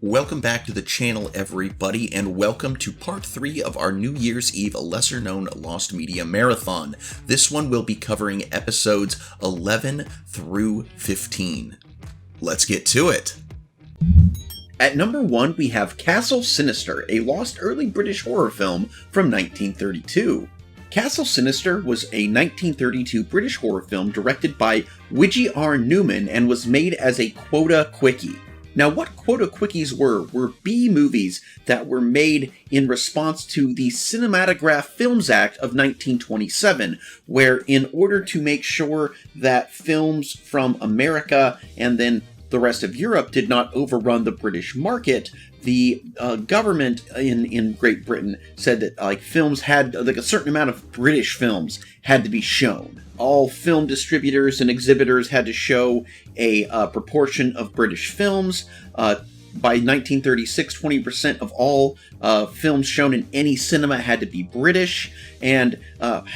Welcome back to the channel, everybody, and welcome to part 3 of our New Year's Eve lesser-known Lost Media Marathon. This one will be covering episodes 11 through 15. Let's get to it! At number 1, we have Castle Sinister, a lost early British horror film from 1932. Castle Sinister was a 1932 British horror film directed by Widgie R. Newman and was made as a quota quickie. Now, what quota quickies were B-movies that were made in response to the Cinematograph Films Act of 1927, where in order to make sure that films from America and then the rest of Europe did not overrun the British market, the government in Great Britain said that films had a certain amount of British films had to be shown. All film distributors and exhibitors had to show a proportion of British films. By 1936, 20% of all films shown in any cinema had to be British, and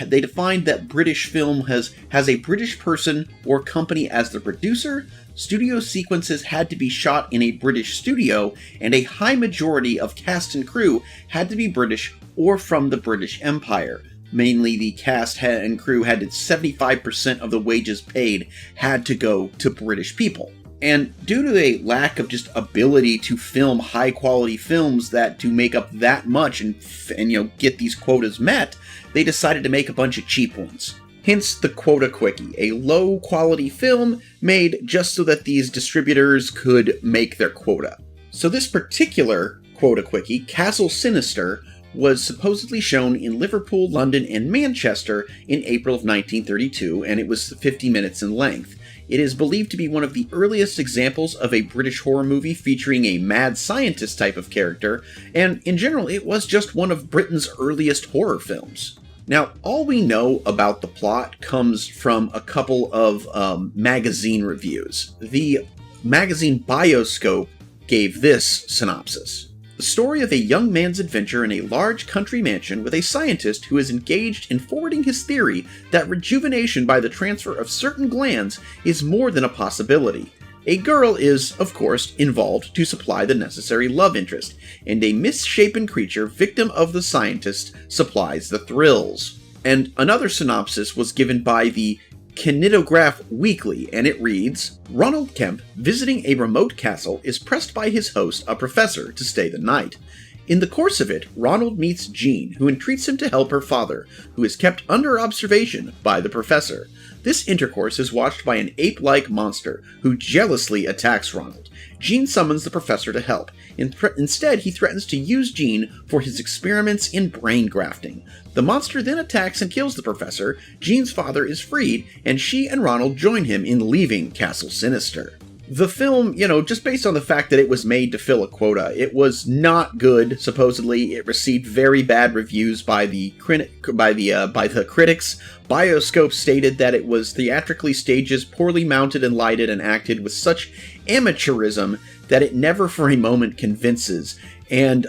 they defined that British film has a British person or company as the producer. Studio sequences had to be shot in a British studio, and a high majority of cast and crew had to be British or from the British Empire. Mainly the cast and crew had 75% of the wages paid had to go to British people. And due to a lack of just ability to film high quality films to make up that much and get these quotas met, they decided to make a bunch of cheap ones. Hence the quota quickie, a low quality film made just so that these distributors could make their quota. So this particular quota quickie, Castle Sinister, was supposedly shown in Liverpool, London, and Manchester in April of 1932, and it was 50 minutes in length. It is believed to be one of the earliest examples of a British horror movie featuring a mad scientist type of character, and in general, it was just one of Britain's earliest horror films. Now, all we know about the plot comes from a couple of magazine reviews. The magazine Bioscope gave this synopsis. The story of a young man's adventure in a large country mansion with a scientist who is engaged in forwarding his theory that rejuvenation by the transfer of certain glands is more than a possibility. A girl is, of course, involved to supply the necessary love interest, and a misshapen creature, victim of the scientist, supplies the thrills. And another synopsis was given by the Kinetograph Weekly, and it reads, Ronald Kemp, visiting a remote castle, is pressed by his host, a professor, to stay the night. In the course of it, Ronald meets Jean, who entreats him to help her father, who is kept under observation by the professor. This intercourse is watched by an ape-like monster, who jealously attacks Ronald. Jean summons the professor to help. Instead, he threatens to use Jean for his experiments in brain grafting. The monster then attacks and kills the professor. Jean's father is freed, and she and Ronald join him in leaving Castle Sinister. The film, just based on the fact that it was made to fill a quota, it was not good, supposedly. It received very bad reviews by the critics. Bioscope stated that it was theatrically staged, poorly mounted and lighted, and acted with such amateurism that it never for a moment convinces. And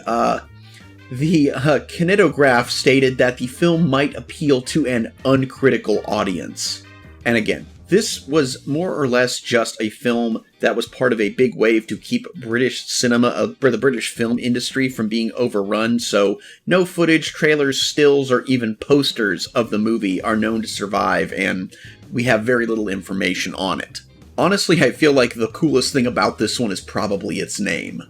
the Kinetograph stated that the film might appeal to an uncritical audience. And again, this was more or less just a film that was part of a big wave to keep British cinema, the British film industry, from being overrun, so no footage, trailers, stills, or even posters of the movie are known to survive, and we have very little information on it. Honestly, I feel like the coolest thing about this one is probably its name.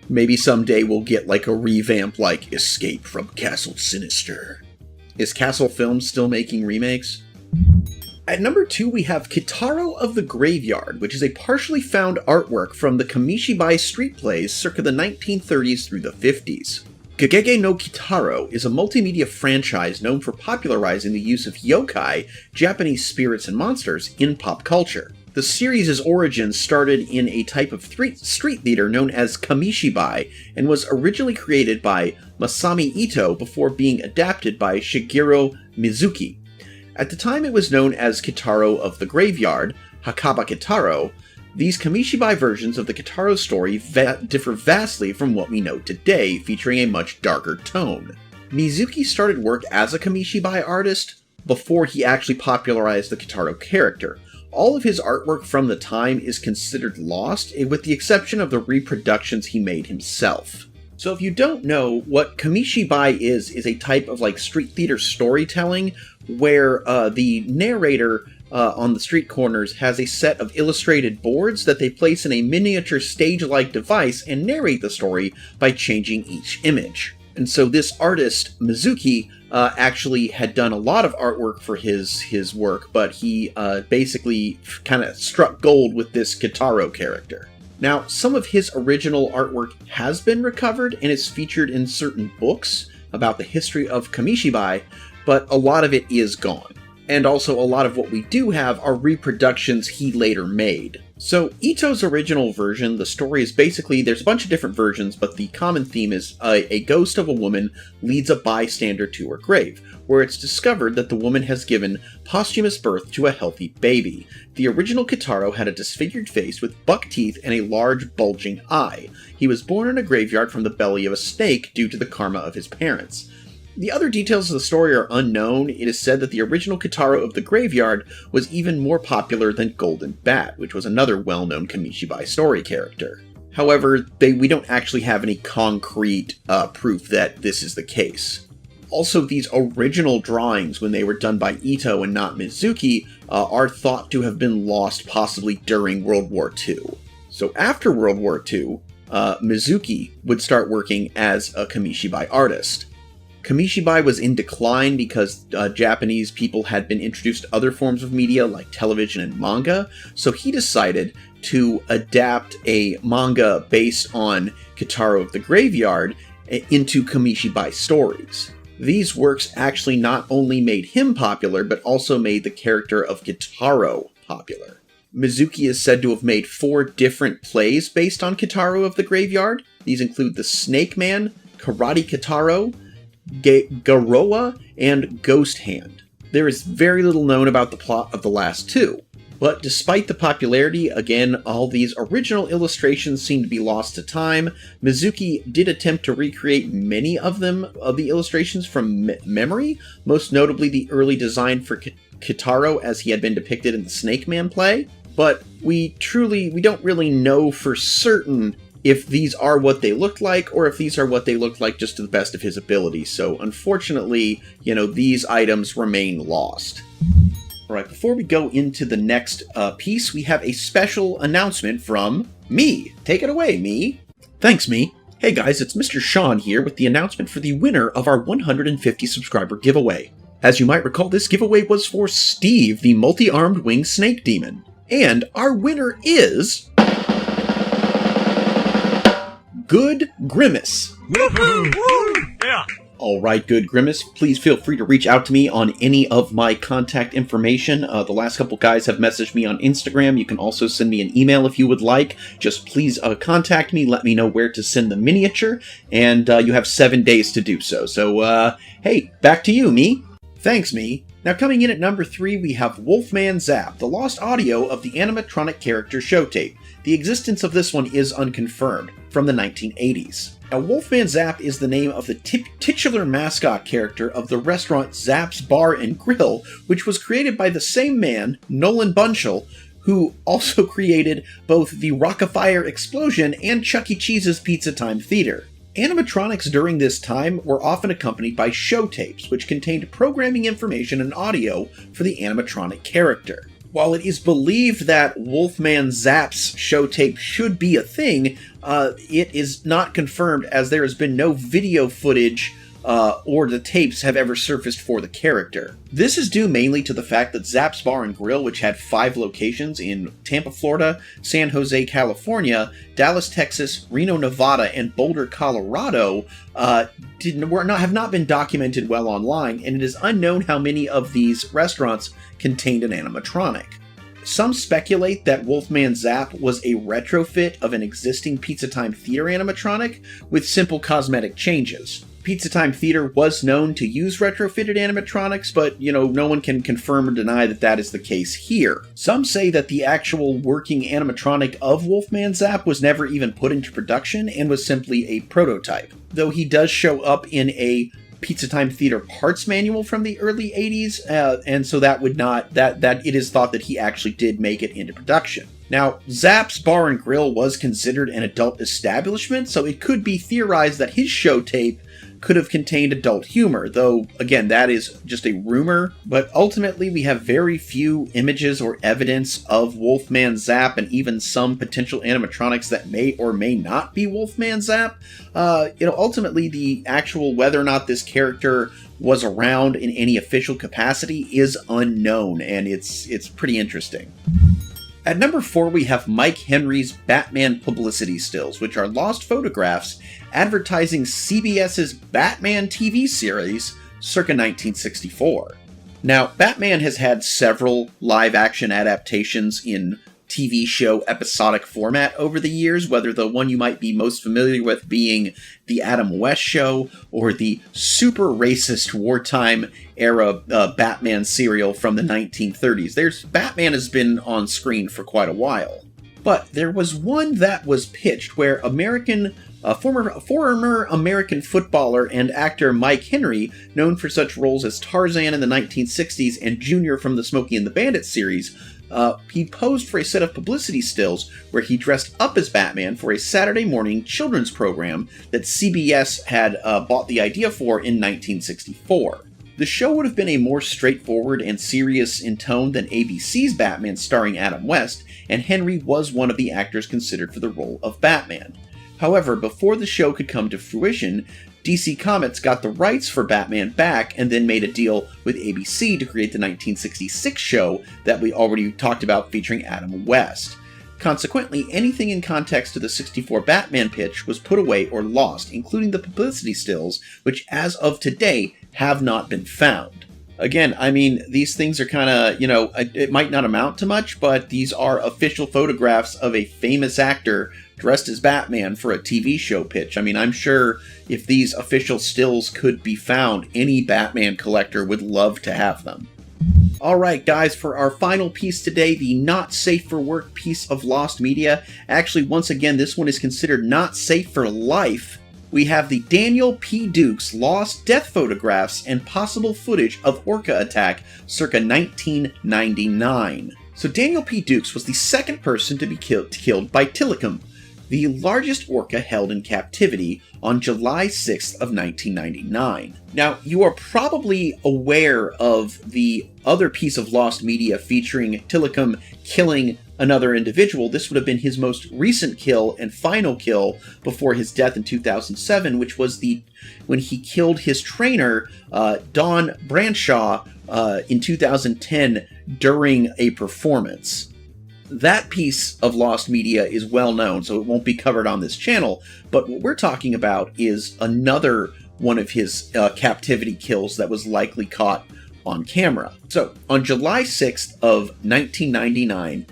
Maybe someday we'll get a revamp like Escape from Castle Sinister. Is Castle Films still making remakes? At number 2, we have Kitaro of the Graveyard, which is a partially found artwork from the Kamishibai street plays circa the 1930s through the 50s. Gegege no Kitaro is a multimedia franchise known for popularizing the use of yokai, Japanese spirits and monsters, in pop culture. The series' origins started in a type of street theater known as Kamishibai, and was originally created by Masami Ito before being adapted by Shigeru Mizuki. At the time it was known as Kitaro of the Graveyard, Hakaba Kitaro. These Kamishibai versions of the Kitaro story differ vastly from what we know today, featuring a much darker tone. Mizuki started work as a Kamishibai artist before he actually popularized the Kitaro character. All of his artwork from the time is considered lost, with the exception of the reproductions he made himself. So if you don't know, what kamishibai is a type of like street theater storytelling where the narrator on the street corners has a set of illustrated boards that they place in a miniature stage-like device and narrate the story by changing each image. And so this artist, Mizuki, actually had done a lot of artwork for his work, but he basically kind of struck gold with this Kitaro character. Now, some of his original artwork has been recovered and is featured in certain books about the history of kamishibai, but a lot of it is gone. And also a lot of what we do have are reproductions he later made. So Ito's original version, the story is basically, there's a bunch of different versions, but the common theme is a ghost of a woman leads a bystander to her grave, where it's discovered that the woman has given posthumous birth to a healthy baby. The original Kitaro had a disfigured face with buck teeth and a large bulging eye. He was born in a graveyard from the belly of a snake due to the karma of his parents. The other details of the story are unknown. It is said that the original Kitaro of the graveyard was even more popular than Golden Bat, which was another well-known kamishibai story character. However, we don't actually have any concrete proof that this is the case. Also, these original drawings, when they were done by Ito and not Mizuki, are thought to have been lost possibly during World War II. So after World War II, Mizuki would start working as a kamishibai artist. Kamishibai was in decline because Japanese people had been introduced to other forms of media like television and manga, so he decided to adapt a manga based on Kitaro of the Graveyard into kamishibai stories. These works actually not only made him popular, but also made the character of Kitaro popular. Mizuki is said to have made 4 different plays based on Kitaro of the Graveyard. These include The Snake Man, Karate Kitaro, Garoa, and Ghost Hand. There is very little known about the plot of the last 2, but despite the popularity, again, all these original illustrations seem to be lost to time. Mizuki did attempt to recreate many of the illustrations from memory, most notably the early design for Kitaro as he had been depicted in the Snake Man play, but we don't really know for certain if these are what they look like, or if these are what they look like just to the best of his ability. So unfortunately, these items remain lost. Alright, before we go into the next piece, we have a special announcement from me. Take it away, me. Thanks, me. Hey guys, it's Mr. Sean here with the announcement for the winner of our 150 subscriber giveaway. As you might recall, this giveaway was for Steve, the multi-armed winged snake demon. And our winner is... Good Grimace. Yeah. Alright, Good Grimace, please feel free to reach out to me on any of my contact information. The last couple guys have messaged me on Instagram. You can also send me an email if you would like. Just please contact me, let me know where to send the miniature, and you have 7 days to do so. So, hey, back to you, me. Thanks, me. Now coming in at number 3, we have Wolfman Zap, the lost audio of the animatronic character show tape. The existence of this one is unconfirmed, from the 1980s. Now, Wolfman Zap is the name of the titular mascot character of the restaurant Zap's Bar and Grill, which was created by the same man, Nolan Bunchel, who also created both the Rock-afire Explosion and Chuck E. Cheese's Pizza Time Theater. Animatronics during this time were often accompanied by show tapes, which contained programming information and audio for the animatronic character. While it is believed that Wolfman Zap's show tape should be a thing, it is not confirmed as there has been no video footage or the tapes have ever surfaced for the character. This is due mainly to the fact that Zap's Bar and Grill, which had 5 locations in Tampa, Florida, San Jose, California, Dallas, Texas, Reno, Nevada, and Boulder, Colorado, have not been documented well online, and it is unknown how many of these restaurants contained an animatronic. Some speculate that Wolfman Zap was a retrofit of an existing Pizza Time Theater animatronic with simple cosmetic changes. Pizza Time Theater was known to use retrofitted animatronics, but, no one can confirm or deny that that is the case here. Some say that the actual working animatronic of Wolfman Zap was never even put into production and was simply a prototype, though he does show up in a Pizza Time Theater parts manual from the early 80s, and so that it is thought that he actually did make it into production. Now, Zapp's Bar and Grill was considered an adult establishment, so it could be theorized that his show tape could have contained adult humor, though, again, that is just a rumor. But ultimately, we have very few images or evidence of Wolfman Zapp, and even some potential animatronics that may or may not be Wolfman Zapp. Ultimately, the actual whether or not this character was around in any official capacity is unknown, and it's pretty interesting. At number 4, we have Mike Henry's Batman publicity stills, which are lost photographs advertising CBS's Batman TV series circa 1964. Now, Batman has had several live-action adaptations in TV show episodic format over the years, whether the one you might be most familiar with being the Adam West Show or the super racist wartime era Batman serial from the 1930s. Batman has been on screen for quite a while. But there was one that was pitched where former American footballer and actor Mike Henry, known for such roles as Tarzan in the 1960s and Junior from the Smokey and the Bandit series, he posed for a set of publicity stills where he dressed up as Batman for a Saturday morning children's program that CBS had bought the idea for in 1964. The show would have been a more straightforward and serious in tone than ABC's Batman starring Adam West, and Henry was one of the actors considered for the role of Batman. However, before the show could come to fruition, DC Comics got the rights for Batman back and then made a deal with ABC to create the 1966 show that we already talked about featuring Adam West. Consequently, anything in context to the 64 Batman pitch was put away or lost, including the publicity stills, which as of today have not been found. Again, I mean, these things are kind of, it might not amount to much, but these are official photographs of a famous actor dressed as Batman for a TV show pitch. I mean, I'm sure if these official stills could be found, any Batman collector would love to have them. Alright guys, for our final piece today, the not safe for work piece of lost media. Actually, once again, this one is considered not safe for life. We have the Daniel P. Dukes lost death photographs and possible footage of Orca attack circa 1999. So Daniel P. Dukes was the second person to be killed by Tilikum, the largest orca held in captivity, on July 6th of 1999. Now, you are probably aware of the other piece of lost media featuring Tilikum killing another individual. This would have been his most recent kill and final kill before his death in 2007, which was when he killed his trainer, Don Branshaw, in 2010 during a performance. That piece of lost media is well known, so it won't be covered on this channel, but what we're talking about is another one of his captivity kills that was likely caught on camera. So, on July 6th of 1999,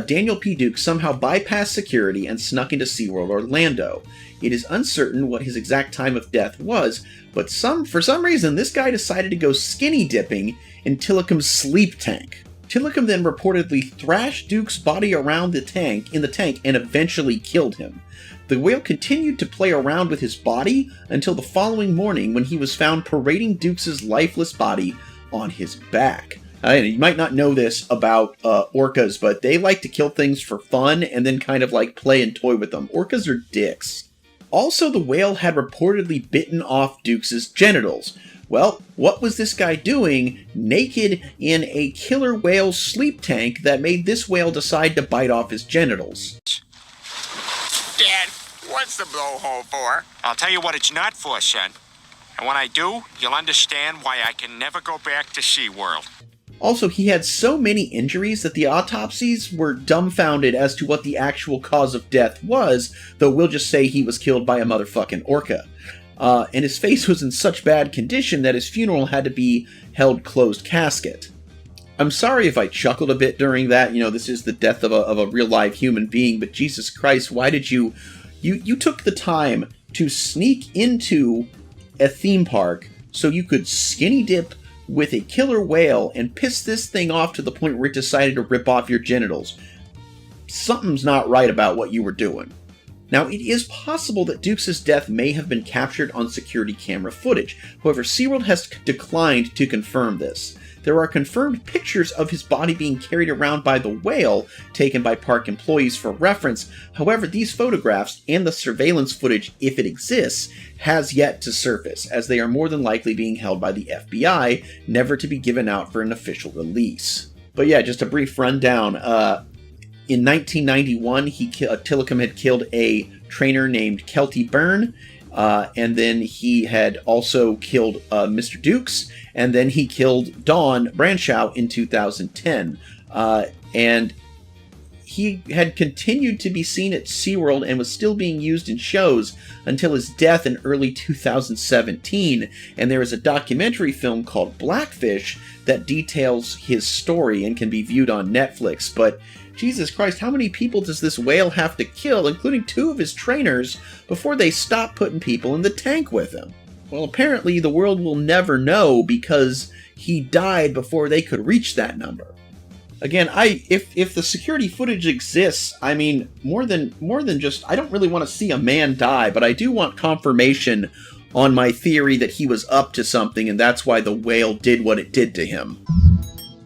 Daniel P. Duke somehow bypassed security and snuck into SeaWorld Orlando. It is uncertain what his exact time of death was, but for some reason this guy decided to go skinny dipping in Tilikum's sleep tank. Tilikum then reportedly thrashed Duke's body around in the tank and eventually killed him. The whale continued to play around with his body until the following morning when he was found parading Duke's lifeless body on his back. You might not know this about orcas, but they like to kill things for fun and then kind of like play and toy with them. Orcas are dicks. Also, the whale had reportedly bitten off Duke's genitals. Well, what was this guy doing naked in a killer whale sleep tank that made this whale decide to bite off his genitals? Dad, what's the blowhole for? I'll tell you what it's not for, son. And when I do, you'll understand why I can never go back to SeaWorld. Also, he had so many injuries that the autopsies were dumbfounded as to what the actual cause of death was, though we'll just say he was killed by a motherfucking orca. And his face was in such bad condition that his funeral had to be held closed casket. I'm sorry if I chuckled a bit during that. This is the death of a real live human being, but Jesus Christ, why did you took the time to sneak into a theme park so you could skinny dip with a killer whale and piss this thing off to the point where it decided to rip off your genitals. Something's not right about what you were doing. Now, it is possible that Dukes' death may have been captured on security camera footage. However, SeaWorld has declined to confirm this. There are confirmed pictures of his body being carried around by the whale, taken by park employees for reference. However, these photographs, and the surveillance footage, if it exists, has yet to surface, as they are more than likely being held by the FBI, never to be given out for an official release. But yeah, just a brief rundown. In 1991, Tilikum had killed a trainer named Kelty Byrne, and then he had also killed Mr. Dukes, and then he killed Dawn Branchow in 2010. And he had continued to be seen at SeaWorld and was still being used in shows until his death in early 2017, and there is a documentary film called Blackfish that details his story and can be viewed on Netflix. But Jesus Christ, how many people does this whale have to kill, including 2 of his trainers, before they stop putting people in the tank with him? Well, apparently the world will never know, because he died before they could reach that number. Again, if the security footage exists, I mean, more than just, I don't really want to see a man die, but I do want confirmation on my theory that he was up to something, and that's why the whale did what it did to him.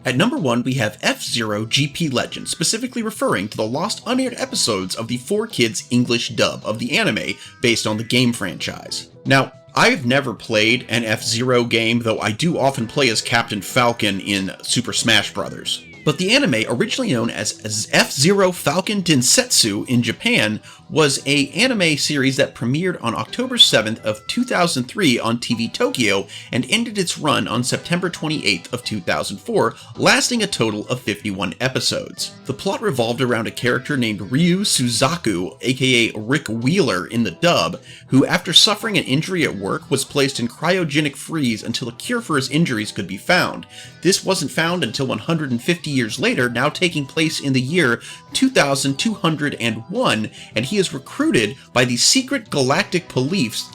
At number 1, we have F-Zero GP Legend, specifically referring to the lost unaired episodes of the 4Kids English dub of the anime based on the game franchise. Now, I've never played an F-Zero game, though I do often play as Captain Falcon in Super Smash Bros. But the anime, originally known as F-Zero Falcon Densetsu in Japan, was an anime series that premiered on October 7th of 2003 on TV Tokyo and ended its run on September 28th of 2004, lasting a total of 51 episodes. The plot revolved around a character named Ryu Suzaku, aka Rick Wheeler in the dub, who after suffering an injury at work was placed in cryogenic freeze until a cure for his injuries could be found. This wasn't found until 150 years later, now taking place in the year 2201, and he is recruited by the secret galactic police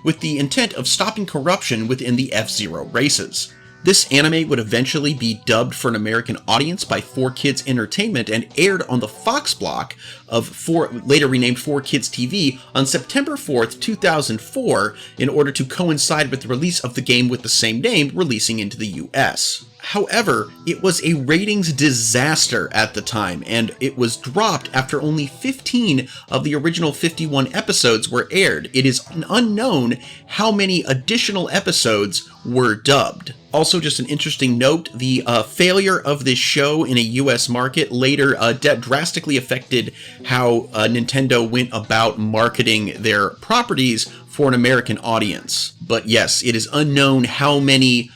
with the intent of stopping corruption within the F-Zero races. This anime would eventually be dubbed for an American audience by 4Kids Entertainment and aired on the Fox block of later renamed 4Kids TV on September 4th, 2004, in order to coincide with the release of the game with the same name releasing into the US. However, it was a ratings disaster at the time, and it was dropped after only 15 of the original 51 episodes were aired. It is unknown how many additional episodes were dubbed. Also, just an interesting note, the failure of this show in a US market later drastically affected how Nintendo went about marketing their properties for an American audience. But yes, it is unknown how many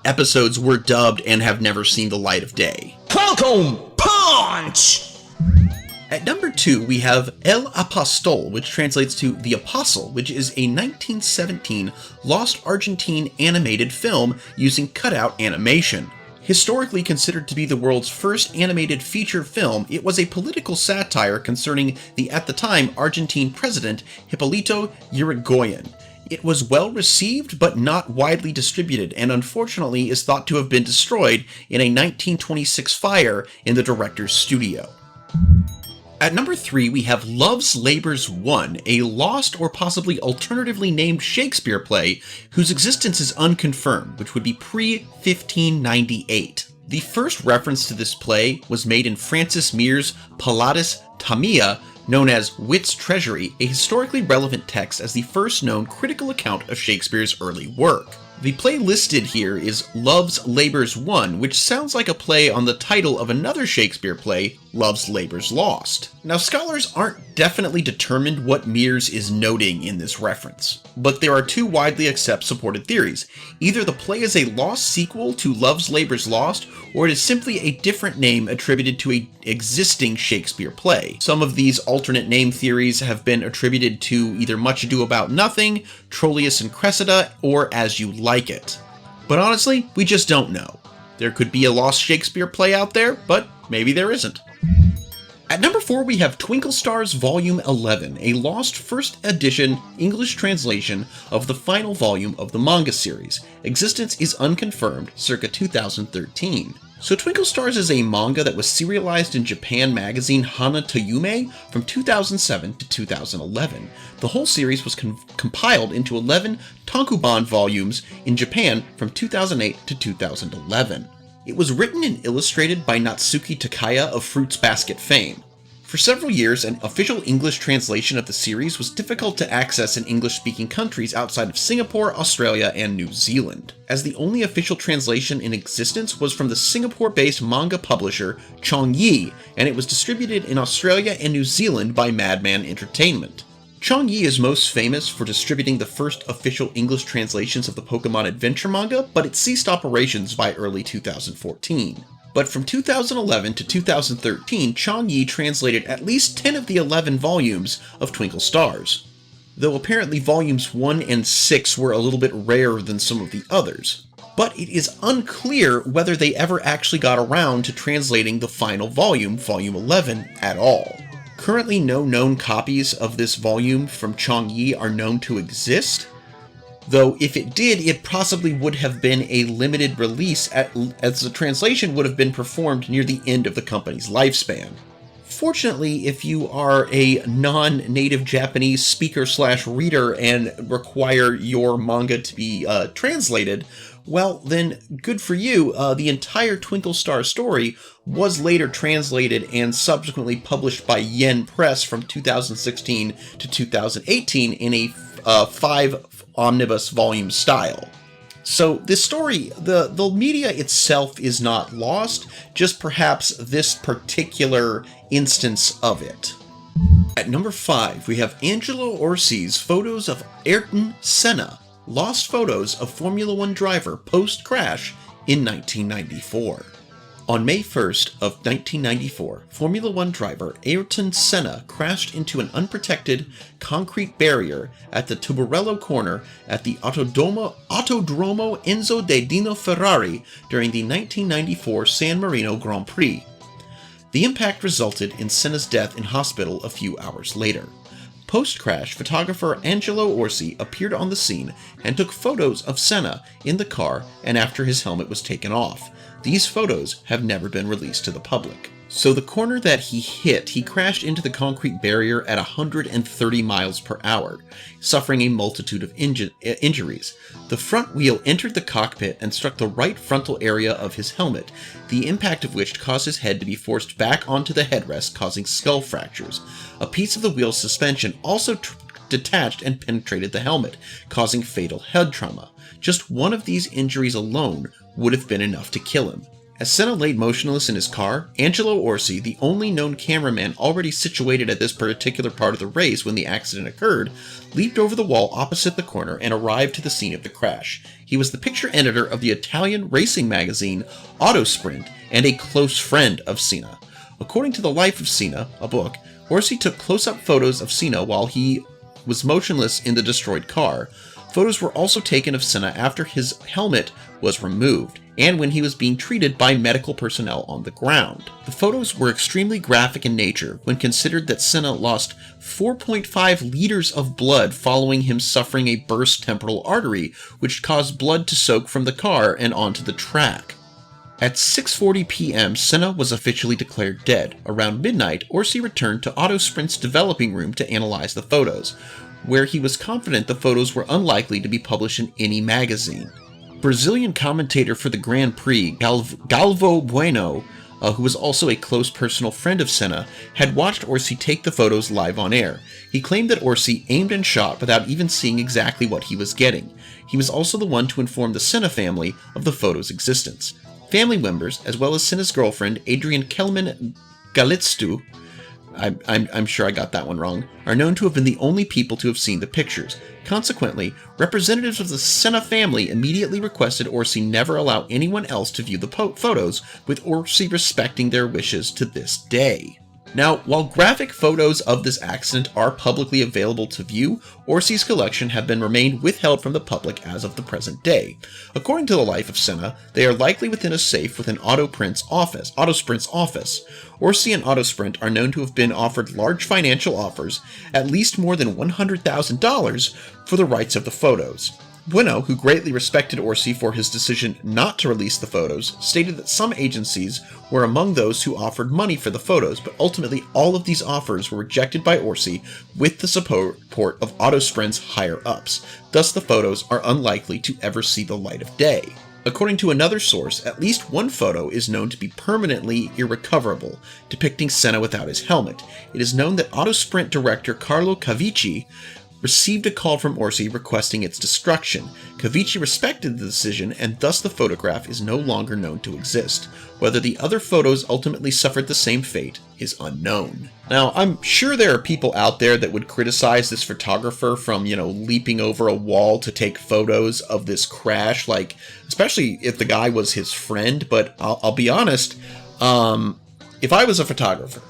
episodes were dubbed and have never seen the light of day. Falcon Punch! At number 2, we have El Apostol, which translates to The Apostle, which is a 1917 lost Argentine animated film using cutout animation. Historically considered to be the world's first animated feature film, it was a political satire concerning the, at the time, Argentine president Hipólito Yrigoyen. It was well received but not widely distributed, and unfortunately is thought to have been destroyed in a 1926 fire in the director's studio. At number 3, we have Love's Labour's Won, a lost or possibly alternatively named Shakespeare play whose existence is unconfirmed, which would be pre-1598. The first reference to this play was made in Francis Mere's Palladis Tamia, known as Wit's Treasury, a historically relevant text as the first known critical account of Shakespeare's early work. The play listed here is Love's Labour's Won, which sounds like a play on the title of another Shakespeare play, Love's Labour's Lost. Now, scholars aren't definitely determined what Meres is noting in this reference, but there are two widely supported theories. Either the play is a lost sequel to Love's Labour's Lost, or it is simply a different name attributed to an existing Shakespeare play. Some of these alternate name theories have been attributed to either Much Ado About Nothing, Troilus and Cressida, or As You Like It. But honestly, we just don't know. There could be a lost Shakespeare play out there, but maybe there isn't. At number 4, we have Twinkle Stars Volume 11, a lost first edition English translation of the final volume of the manga series. Existence is unconfirmed, circa 2013. So Twinkle Stars is a manga that was serialized in Japan magazine Hana to Yume from 2007 to 2011. The whole series was compiled into 11 tankobon volumes in Japan from 2008 to 2011. It was written and illustrated by Natsuki Takaya of Fruits Basket fame. For several years, an official English translation of the series was difficult to access in English-speaking countries outside of Singapore, Australia, and New Zealand, as the only official translation in existence was from the Singapore-based manga publisher Chongyi, and it was distributed in Australia and New Zealand by Madman Entertainment. Chongyi is most famous for distributing the first official English translations of the Pokemon Adventure manga, but it ceased operations by early 2014. But from 2011 to 2013, Chongyi translated at least 10 of the 11 volumes of Twinkle Stars, though apparently volumes 1 and 6 were a little bit rarer than some of the others. But it is unclear whether they ever actually got around to translating the final volume, Volume 11, at all. Currently, no known copies of this volume from Chongyi are known to exist, though if it did, it possibly would have been a limited release as the translation would have been performed near the end of the company's lifespan. Fortunately, if you are a non-native Japanese speaker/reader and require your manga to be translated, well then, good for you. The entire Twinkle Star story was later translated and subsequently published by Yen Press from 2016 to 2018 in a 5 omnibus volume style. So this story, the media itself is not lost, just perhaps this particular instance of it. At number 5, we have Angelo Orsi's photos of Ayrton Senna, lost photos of Formula One driver post-crash in 1994. On May 1st of 1994, Formula One driver Ayrton Senna crashed into an unprotected concrete barrier at the Tubarello corner at the Autodromo Enzo de Dino Ferrari during the 1994 San Marino Grand Prix. The impact resulted in Senna's death in hospital a few hours later. Post-crash, photographer Angelo Orsi appeared on the scene and took photos of Senna in the car and after his helmet was taken off. These photos have never been released to the public. So the corner that he hit, he crashed into the concrete barrier at 130 miles per hour, suffering a multitude of injuries. The front wheel entered the cockpit and struck the right frontal area of his helmet, the impact of which caused his head to be forced back onto the headrest, causing skull fractures. A piece of the wheel's suspension also detached and penetrated the helmet, causing fatal head trauma. Just one of these injuries alone would have been enough to kill him. As Senna laid motionless in his car, Angelo Orsi, the only known cameraman already situated at this particular part of the race when the accident occurred, leaped over the wall opposite the corner and arrived to the scene of the crash. He was the picture editor of the Italian racing magazine Autosprint and a close friend of Senna. According to The Life of Senna, a book, Orsi took close-up photos of Senna while he was motionless in the destroyed car. Photos were also taken of Senna after his helmet was removed, and when he was being treated by medical personnel on the ground. The photos were extremely graphic in nature when considered that Senna lost 4.5 liters of blood following him suffering a burst temporal artery, which caused blood to soak from the car and onto the track. At 6:40 p.m., Senna was officially declared dead. Around midnight, Orsi returned to Autosprint's developing room to analyze the photos, where he was confident the photos were unlikely to be published in any magazine. Brazilian commentator for the Grand Prix, Galvão Bueno, who was also a close personal friend of Senna, had watched Orsi take the photos live on air. He claimed that Orsi aimed and shot without even seeing exactly what he was getting. He was also the one to inform the Senna family of the photos' existence. Family members, as well as Senna's girlfriend, Adrian Kelman Galitztu, I'm sure I got that one wrong, are known to have been the only people to have seen the pictures. Consequently, representatives of the Senna family immediately requested Orsi never allow anyone else to view the photos, with Orsi respecting their wishes to this day. Now, while graphic photos of this accident are publicly available to view, Orsi's collection have remained withheld from the public as of the present day. According to The Life of Senna, they are likely within a safe within Autosprint's office. Orsi and Autosprint are known to have been offered large financial offers, at least more than $100,000, for the rights of the photos. Bueno, who greatly respected Orsi for his decision not to release the photos, stated that some agencies were among those who offered money for the photos, but ultimately all of these offers were rejected by Orsi with the support of Autosprint's higher-ups. Thus, the photos are unlikely to ever see the light of day. According to another source, at least one photo is known to be permanently irrecoverable, depicting Senna without his helmet. It is known that Autosprint director Carlo Cavici received a call from Orsi requesting its destruction. Cavici respected the decision, and thus the photograph is no longer known to exist. Whether the other photos ultimately suffered the same fate is unknown. Now, I'm sure there are people out there that would criticize this photographer from, leaping over a wall to take photos of this crash, especially if the guy was his friend, but I'll be honest, if I was a photographer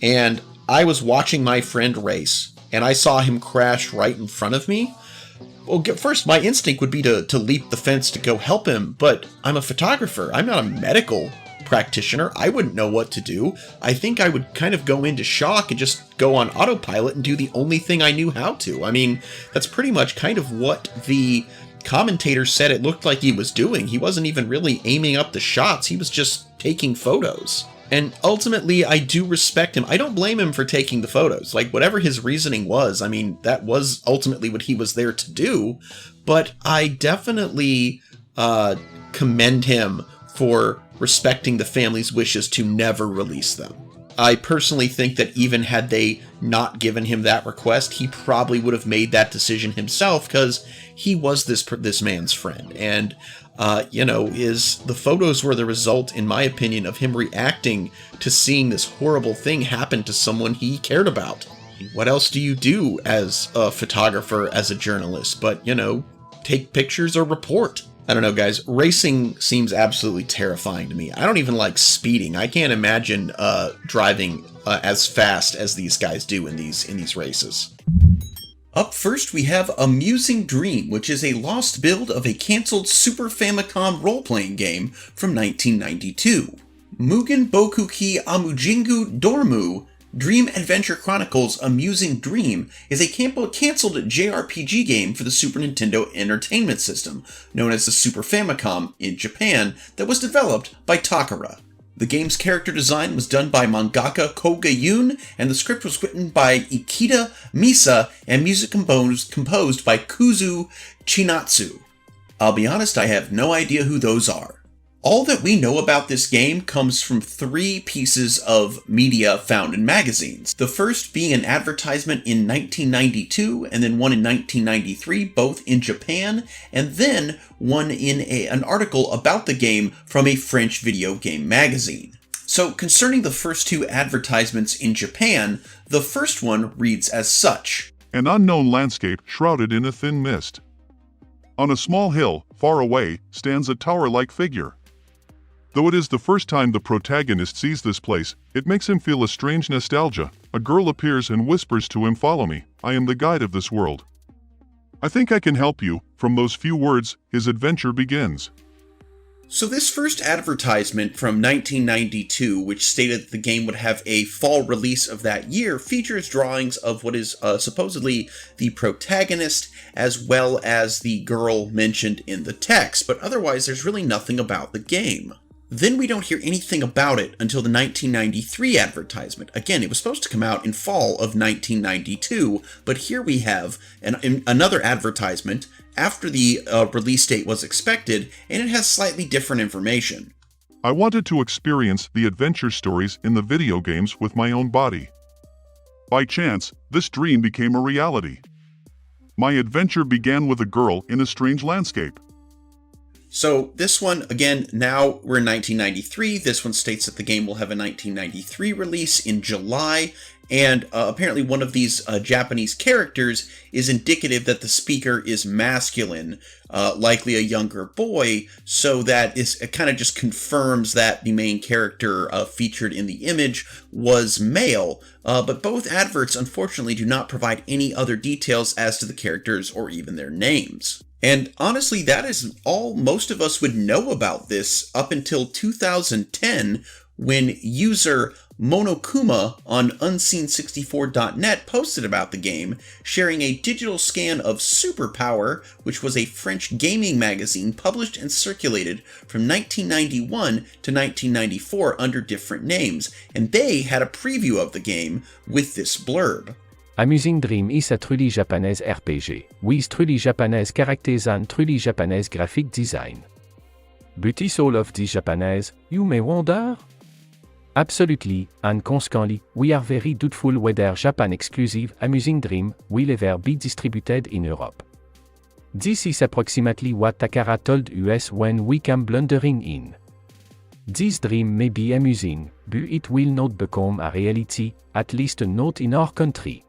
and I was watching my friend race, and I saw him crash right in front of me, well, first, my instinct would be to leap the fence to go help him, but I'm a photographer. I'm not a medical practitioner. I wouldn't know what to do. I think I would kind of go into shock and just go on autopilot and do the only thing I knew how to. I mean, that's pretty much kind of what the commentator said it looked like he was doing. He wasn't even really aiming up the shots. He was just taking photos. And ultimately, I do respect him. I don't blame him for taking the photos. Whatever his reasoning was, I mean, that was ultimately what he was there to do. But I definitely commend him for respecting the family's wishes to never release them. I personally think that even had they not given him that request, he probably would have made that decision himself, because he was this man's friend. And the photos were the result, in my opinion, of him reacting to seeing this horrible thing happen to someone he cared about. What else do you do as a photographer, as a journalist, but, take pictures or report? I don't know, guys. Racing seems absolutely terrifying to me. I don't even like speeding. I can't imagine driving as fast as these guys do in these races. Up first, we have Amusing Dream, which is a lost build of a cancelled Super Famicom role-playing game from 1992. Mugen Bokuki Amujingu Dormu Dream Adventure Chronicles Amusing Dream is a cancelled JRPG game for the Super Nintendo Entertainment System, known as the Super Famicom in Japan, that was developed by Takara. The game's character design was done by mangaka Koga Yoon, and the script was written by Ikeda Misa and music composed by Kuzu Chinatsu. I'll be honest, I have no idea who those are. All that we know about this game comes from 3 pieces of media found in magazines. The first being an advertisement in 1992, and then one in 1993, both in Japan, and then one in an article about the game from a French video game magazine. So, concerning the first 2 advertisements in Japan, the first one reads as such. An unknown landscape shrouded in a thin mist. On a small hill, far away, stands a tower-like figure. Though it is the first time the protagonist sees this place, it makes him feel a strange nostalgia. A girl appears and whispers to him, "Follow me, I am the guide of this world. I think I can help you." From those few words, his adventure begins. So this first advertisement from 1992, which stated that the game would have a fall release of that year, features drawings of what is supposedly the protagonist, as well as the girl mentioned in the text, but otherwise there's really nothing about the game. Then we don't hear anything about it until the 1993 advertisement. Again, it was supposed to come out in fall of 1992, but here we have another advertisement after the release date was expected, and it has slightly different information. I wanted to experience the adventure stories in the video games with my own body. By chance, this dream became a reality. My adventure began with a girl in a strange landscape. So this one, again, now we're in 1993. This one states that the game will have a 1993 release in July, and apparently one of these Japanese characters is indicative that the speaker is masculine, likely a younger boy, so that it kind of just confirms that the main character featured in the image was male, but both adverts unfortunately do not provide any other details as to the characters or even their names. And honestly, that is all most of us would know about this up until 2010, when user Monokuma on Unseen64.net posted about the game, sharing a digital scan of Superpower, which was a French gaming magazine published and circulated from 1991 to 1994 under different names, and they had a preview of the game with this blurb. Amusing Dream is a truly Japanese RPG, with truly Japanese characters and truly Japanese graphic design. But is all of this Japanese, you may wonder? Absolutely, and consequently, we are very doubtful whether Japan-exclusive Amusing Dream will ever be distributed in Europe. This is approximately what Takara told us when we came blundering in. This dream may be amusing, but it will not become a reality, at least not in our country.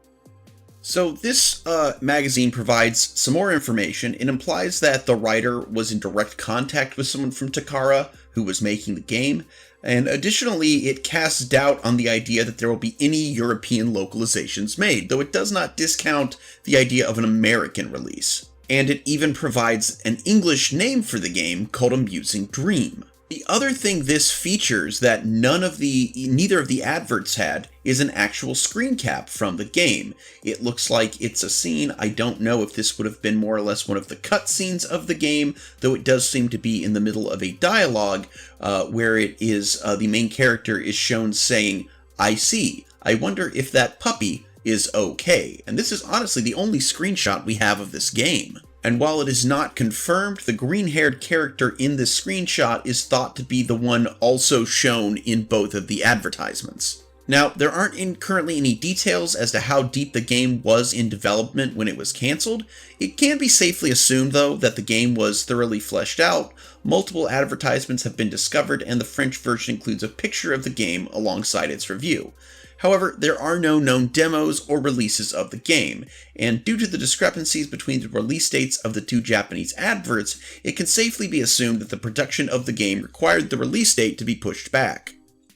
So this magazine provides some more information. It implies that the writer was in direct contact with someone from Takara who was making the game, and additionally it casts doubt on the idea that there will be any European localizations made, though it does not discount the idea of an American release. And it even provides an English name for the game called Amusing Dream. The other thing this features that neither of the adverts had is an actual screen cap from the game. It looks like it's a scene. I don't know if this would have been more or less one of the cutscenes of the game, though it does seem to be in the middle of a dialogue where it is the main character is shown saying, "I see. I wonder if that puppy is okay." And this is honestly the only screenshot we have of this game. And while it is not confirmed, the green-haired character in this screenshot is thought to be the one also shown in both of the advertisements. Now, there aren't currently any details as to how deep the game was in development when it was cancelled. It can be safely assumed, though, that the game was thoroughly fleshed out, multiple advertisements have been discovered, and the French version includes a picture of the game alongside its review. However, there are no known demos or releases of the game, and due to the discrepancies between the release dates of the two Japanese adverts, it can safely be assumed that the production of the game required the release date to be pushed back.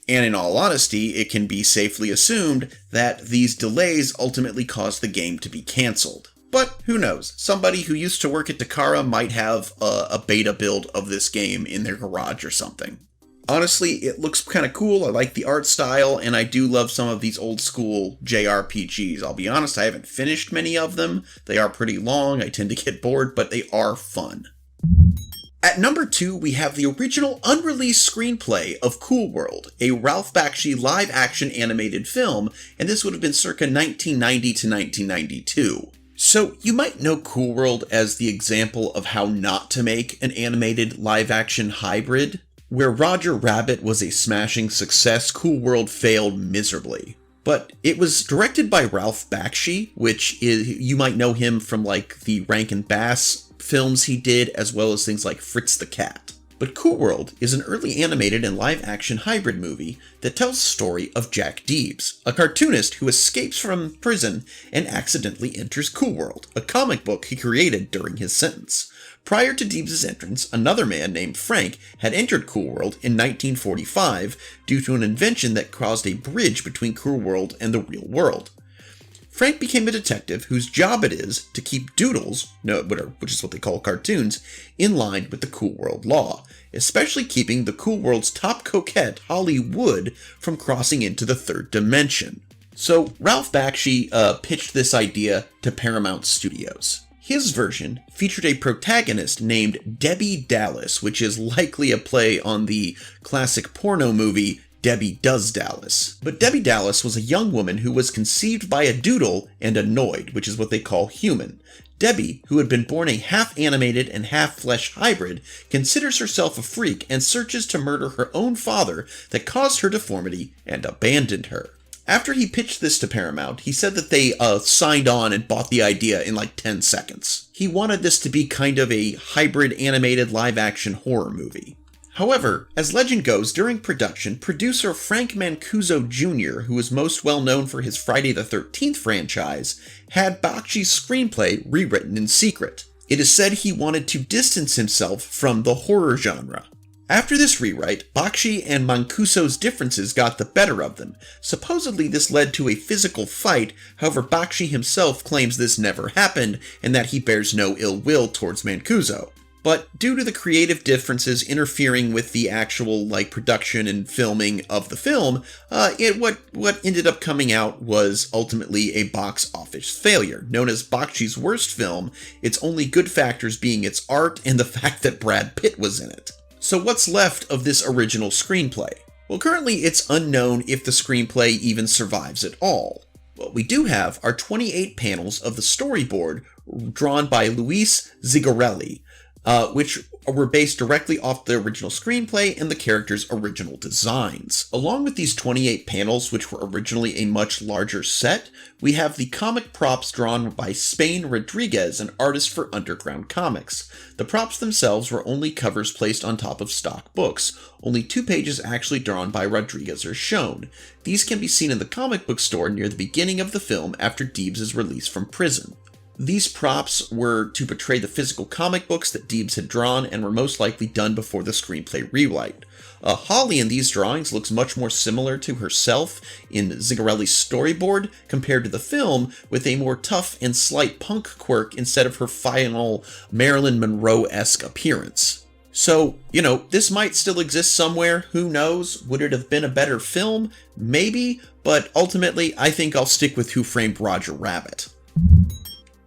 And in all honesty, it can be safely assumed that these delays ultimately caused the game to be cancelled. But who knows, somebody who used to work at Takara might have a beta build of this game in their garage or something. Honestly, it looks kind of cool. I like the art style, and I do love some of these old school JRPGs. I'll be honest, I haven't finished many of them. They are pretty long, I tend to get bored, but they are fun. At number 2, we have the original unreleased screenplay of Cool World, a Ralph Bakshi live-action animated film, and this would have been circa 1990 to 1992. So, you might know Cool World as the example of how not to make an animated live-action hybrid. Where Roger Rabbit was a smashing success, Cool World failed miserably. But it was directed by Ralph Bakshi, which is, you might know him from like the Rankin Bass films he did, as well as things like Fritz the Cat. But Cool World is an early animated and live-action hybrid movie that tells the story of Jack Deebs, a cartoonist who escapes from prison and accidentally enters Cool World, a comic book he created during his sentence. Prior to Deebs' entrance, another man named Frank had entered Cool World in 1945 due to an invention that caused a bridge between Cool World and the real world. Frank became a detective whose job it is to keep doodles, which is what they call cartoons, in line with the Cool World law, especially keeping the Cool World's top coquette, Holly Wood, from crossing into the third dimension. So Ralph Bakshi pitched this idea to Paramount Studios. His version featured a protagonist named Debbie Dallas, which is likely a play on the classic porno movie Debbie Does Dallas. But Debbie Dallas was a young woman who was conceived by a doodle and annoyed, which is what they call human. Debbie, who had been born a half-animated and half-flesh hybrid, considers herself a freak and searches to murder her own father that caused her deformity and abandoned her. After he pitched this to Paramount, he said that they signed on and bought the idea in like 10 seconds. He wanted this to be kind of a hybrid animated live-action horror movie. However, as legend goes, during production, producer Frank Mancuso Jr., who is most well known for his Friday the 13th franchise, had Bakshi's screenplay rewritten in secret. It is said he wanted to distance himself from the horror genre. After this rewrite, Bakshi and Mancuso's differences got the better of them. Supposedly this led to a physical fight, however Bakshi himself claims this never happened and that he bears no ill will towards Mancuso. but due to the creative differences interfering with the actual production and filming of the film, what ended up coming out was ultimately a box office failure. Known as Bakshi's worst film, its only good factors being its art and the fact that Brad Pitt was in it. So what's left of this original screenplay? Well, currently it's unknown if the screenplay even survives at all. What we do have are 28 panels of the storyboard drawn by Luis Zigarelli, which were based directly off the original screenplay and the characters' original designs. Along with these 28 panels, which were originally a much larger set, we have the comic props drawn by Spain Rodriguez, an artist for Underground Comics. The props themselves were only covers placed on top of stock books. Only 2 pages actually drawn by Rodriguez are shown. These can be seen in the comic book store near the beginning of the film after Deebs is released from prison. These props were to portray the physical comic books that Deebs had drawn and were most likely done before the screenplay rewrite. Holly in these drawings looks much more similar to herself in Zigarelli's storyboard compared to the film, with a more tough and slight punk quirk instead of her final Marilyn Monroe-esque appearance. So, this might still exist somewhere, who knows? Would it have been a better film? Maybe, but ultimately I think I'll stick with Who Framed Roger Rabbit.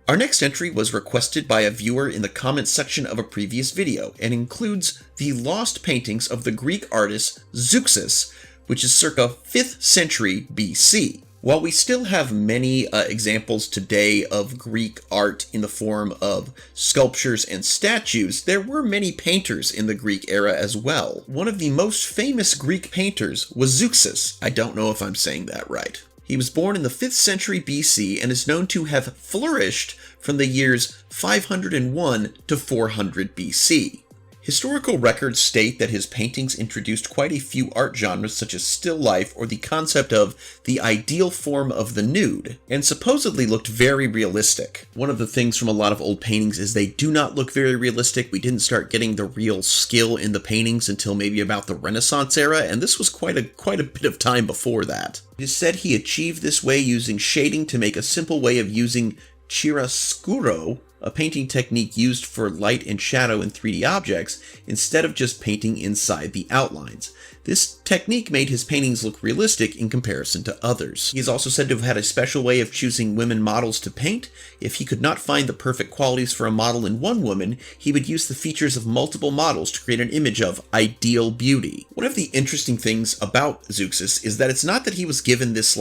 Our next entry was requested by a viewer in the comments section of a previous video and includes the lost paintings of the Greek artist Zeuxis, which is circa 5th century BC. While we still have many examples today of Greek art in the form of sculptures and statues, there were many painters in the Greek era as well. One of the most famous Greek painters was Zeuxis. I don't know if I'm saying that right. He was born in the 5th century BC and is known to have flourished from the years 501 to 400 BC. Historical records state that his paintings introduced quite a few art genres such as still life or the concept of the ideal form of the nude, and supposedly looked very realistic. One of the things from a lot of old paintings is they do not look very realistic. We didn't start getting the real skill in the paintings until maybe about the Renaissance era, and this was quite a bit of time before that. It is said he achieved this way using shading to make a simple way of using chiaroscuro, a painting technique used for light and shadow in 3D objects, instead of just painting inside the outlines. This technique made his paintings look realistic in comparison to others. He is also said to have had a special way of choosing women models to paint. If he could not find the perfect qualities for a model in one woman, he would use the features of multiple models to create an image of ideal beauty. One of the interesting things about Zeuxis is that it's not that he was given this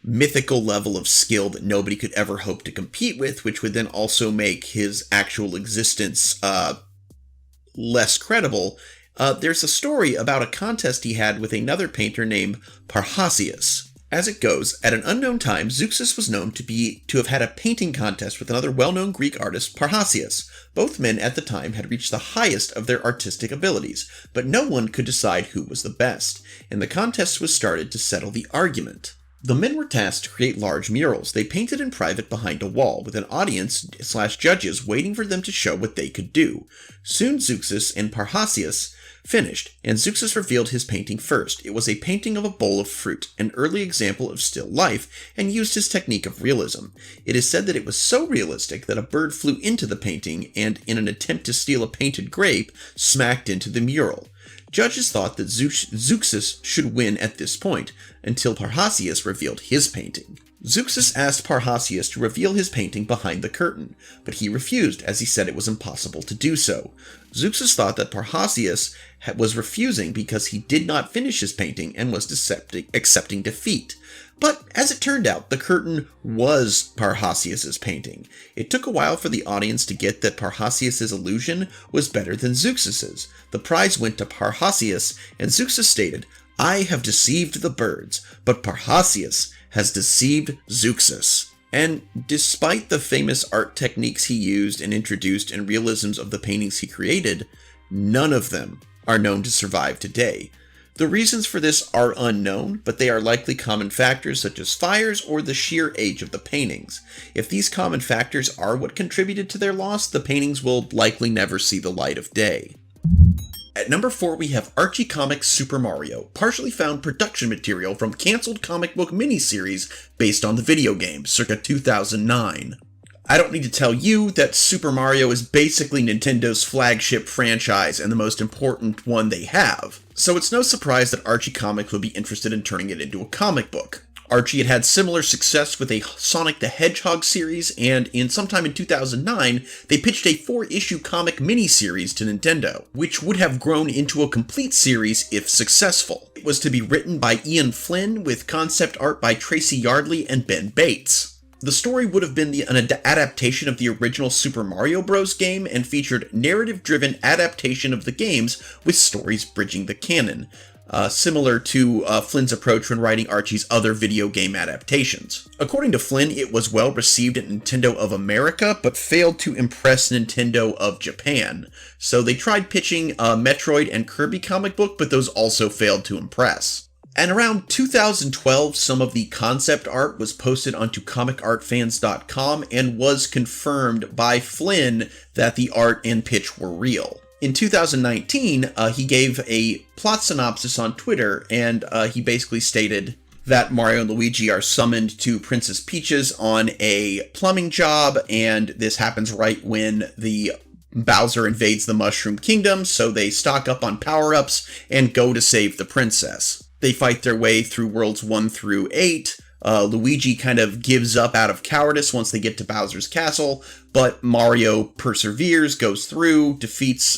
mythical level of skill that nobody could ever hope to compete with, which would then also make his actual existence less credible. There's a story about a contest he had with another painter named Parrhasius. As it goes, at an unknown time, Zeuxis was known to have had a painting contest with another well-known Greek artist, Parrhasius. Both men at the time had reached the highest of their artistic abilities, but no one could decide who was the best, and the contest was started to settle the argument. The men were tasked to create large murals they painted in private behind a wall, with an audience/judges waiting for them to show what they could do. Soon Zeuxis and Parrhasius finished, and Zeuxis revealed his painting first. It was a painting of a bowl of fruit, an early example of still life, and used his technique of realism. It is said that it was so realistic that a bird flew into the painting and, in an attempt to steal a painted grape, smacked into the mural. Judges thought that Zeuxis should win at this point, until Parrhasius revealed his painting. Zeuxis asked Parrhasius to reveal his painting behind the curtain, but he refused as he said it was impossible to do so. Zeuxis thought that Parrhasius was refusing because he did not finish his painting and was accepting defeat. But as it turned out, the curtain was Parrhasius's painting. It took a while for the audience to get that Parrhasius's illusion was better than Zeuxis's. The prize went to Parrhasius, and Zeuxis stated, "I have deceived the birds, but Parrhasius has deceived Zeuxis." And despite the famous art techniques he used and introduced and realisms of the paintings he created, none of them are known to survive today. The reasons for this are unknown, but they are likely common factors such as fires or the sheer age of the paintings. If these common factors are what contributed to their loss, the paintings will likely never see the light of day. At number 4, we have Archie Comics Super Mario, partially found production material from canceled comic book miniseries based on the video game, circa 2009. I don't need to tell you that Super Mario is basically Nintendo's flagship franchise and the most important one they have. So it's no surprise that Archie Comics would be interested in turning it into a comic book. Archie had had similar success with a Sonic the Hedgehog series, and sometime in 2009, they pitched a 4-issue comic miniseries to Nintendo, which would have grown into a complete series if successful. It was to be written by Ian Flynn, with concept art by Tracy Yardley and Ben Bates. The story would have been an adaptation of the original Super Mario Bros. Game and featured narrative-driven adaptation of the games with stories bridging the canon. Similar to Flynn's approach when writing Archie's other video game adaptations. According to Flynn, it was well received at Nintendo of America, but failed to impress Nintendo of Japan. So they tried pitching a Metroid and Kirby comic book, but those also failed to impress. And around 2012, some of the concept art was posted onto comicartfans.com and was confirmed by Flynn that the art and pitch were real. In 2019, he gave a plot synopsis on Twitter, and he basically stated that Mario and Luigi are summoned to Princess Peach's on a plumbing job, and this happens right when the Bowser invades the Mushroom Kingdom, so they stock up on power-ups and go to save the princess. They fight their way through worlds 1 through 8. Luigi kind of gives up out of cowardice once they get to Bowser's castle, but Mario perseveres, goes through, defeats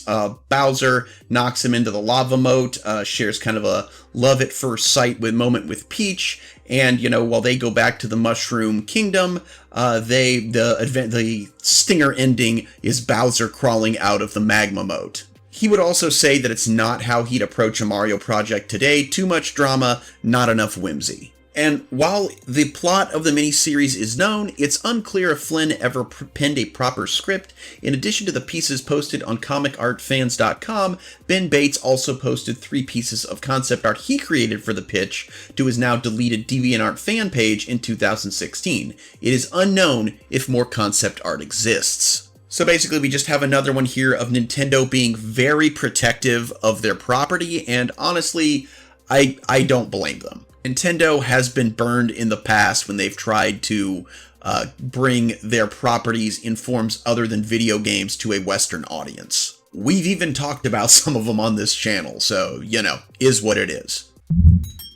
Bowser, knocks him into the lava moat, shares kind of a love at first sight moment with Peach, and, while they go back to the Mushroom Kingdom, the stinger ending is Bowser crawling out of the magma moat. He would also say that it's not how he'd approach a Mario project today. Too much drama, not enough whimsy. And while the plot of the miniseries is known, it's unclear if Flynn ever penned a proper script. In addition to the pieces posted on comicartfans.com, Ben Bates also posted 3 pieces of concept art he created for the pitch to his now deleted DeviantArt fan page in 2016. It is unknown if more concept art exists. So basically, we just have another one here of Nintendo being very protective of their property, and honestly, I don't blame them. Nintendo has been burned in the past when they've tried to bring their properties in forms other than video games to a Western audience. We've even talked about some of them on this channel, so, is what it is.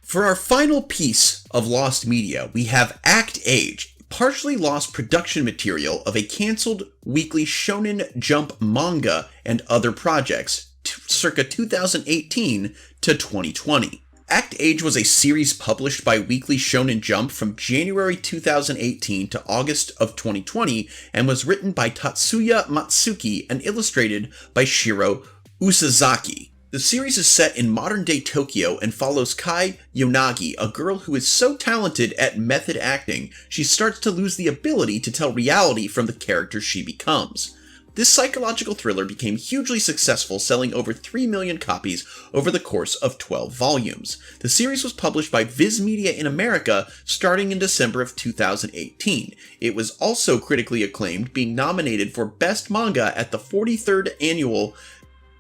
For our final piece of lost media, we have Act Age, partially lost production material of a cancelled weekly Shonen Jump manga and other projects, circa 2018 to 2020. Act Age was a series published by Weekly Shonen Jump from January 2018 to August of 2020 and was written by Tatsuya Matsuki and illustrated by Shiro Usazaki. The series is set in modern-day Tokyo and follows Kai Yonagi, a girl who is so talented at method acting, she starts to lose the ability to tell reality from the character she becomes. This psychological thriller became hugely successful, selling over 3 million copies over the course of 12 volumes. The series was published by Viz Media in America starting in December of 2018. It was also critically acclaimed, being nominated for Best Manga at the 43rd Annual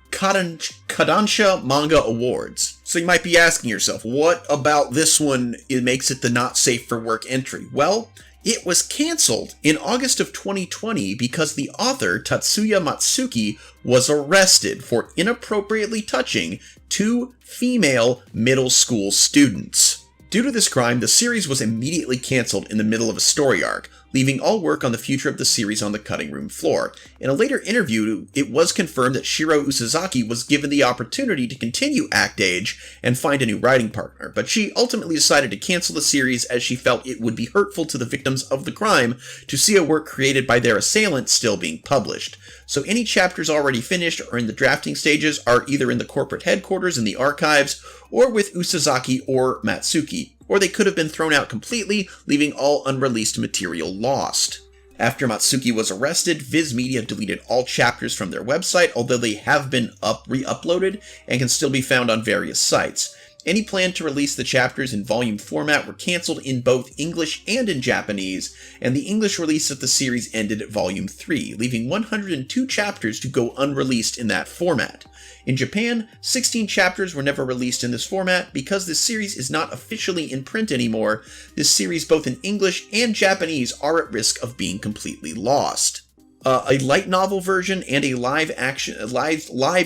Kodansha Manga Awards. So you might be asking yourself, what about this one makes it the not safe for work entry? Well, it was cancelled in August of 2020 because the author, Tatsuya Matsuki, was arrested for inappropriately touching 2 female middle school students. Due to this crime, the series was immediately cancelled in the middle of a story arc, leaving all work on the future of the series on the cutting room floor. In a later interview, it was confirmed that Shiro Usazaki was given the opportunity to continue Act Age and find a new writing partner, but she ultimately decided to cancel the series as she felt it would be hurtful to the victims of the crime to see a work created by their assailant still being published. So any chapters already finished or in the drafting stages are either in the corporate headquarters in the archives, or with Usazaki or Matsuki, or they could have been thrown out completely, leaving all unreleased material lost. After Matsuki was arrested, Viz Media deleted all chapters from their website, although they have been re-uploaded and can still be found on various sites. Any plan to release the chapters in volume format were cancelled in both English and in Japanese, and the English release of the series ended at volume 3, leaving 102 chapters to go unreleased in that format. In Japan, 16 chapters were never released in this format. Because this series is not officially in print anymore, this series both in English and Japanese are at risk of being completely lost. A light novel version and a live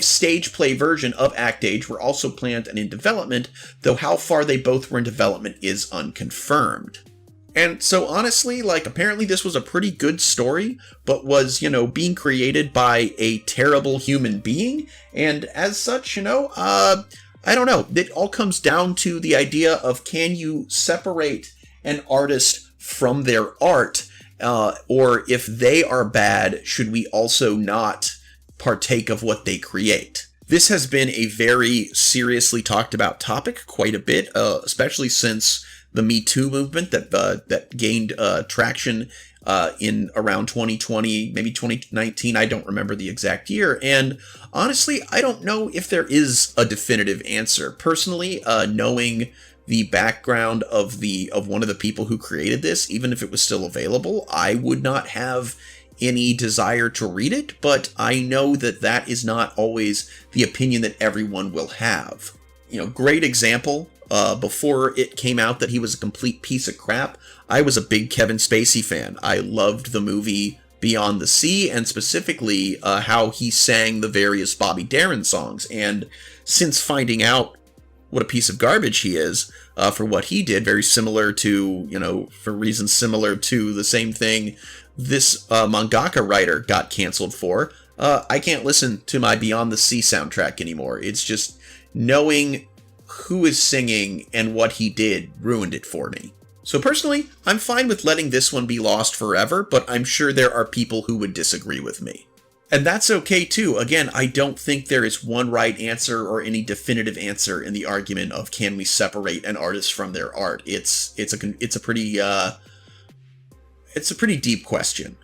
stage play version of Act Age were also planned and in development, though how far they both were in development is unconfirmed. And so honestly, apparently this was a pretty good story, but was, being created by a terrible human being, and as such, I don't know. It all comes down to the idea of, can you separate an artist from their art? Or if they are bad, should we also not partake of what they create? This has been a very seriously talked about topic quite a bit, especially since the Me Too movement that gained traction in around 2020, maybe 2019. I don't remember the exact year. And honestly, I don't know if there is a definitive answer. Personally, knowing the background of one of the people who created this, even if it was still available, I would not have any desire to read it, but I know that is not always the opinion that everyone will have. Great example, before it came out that he was a complete piece of crap, I was a big Kevin Spacey fan. I loved the movie Beyond the Sea, and specifically how he sang the various Bobby Darin songs, and since finding out what a piece of garbage he is for what he did, very similar to, for reasons similar to the same thing this mangaka writer got canceled for. I can't listen to my Beyond the Sea soundtrack anymore. It's just knowing who is singing and what he did ruined it for me. So personally, I'm fine with letting this one be lost forever, but I'm sure there are people who would disagree with me. And that's okay too. Again, I don't think there is one right answer or any definitive answer in the argument of, can we separate an artist from their art? It's a pretty deep question.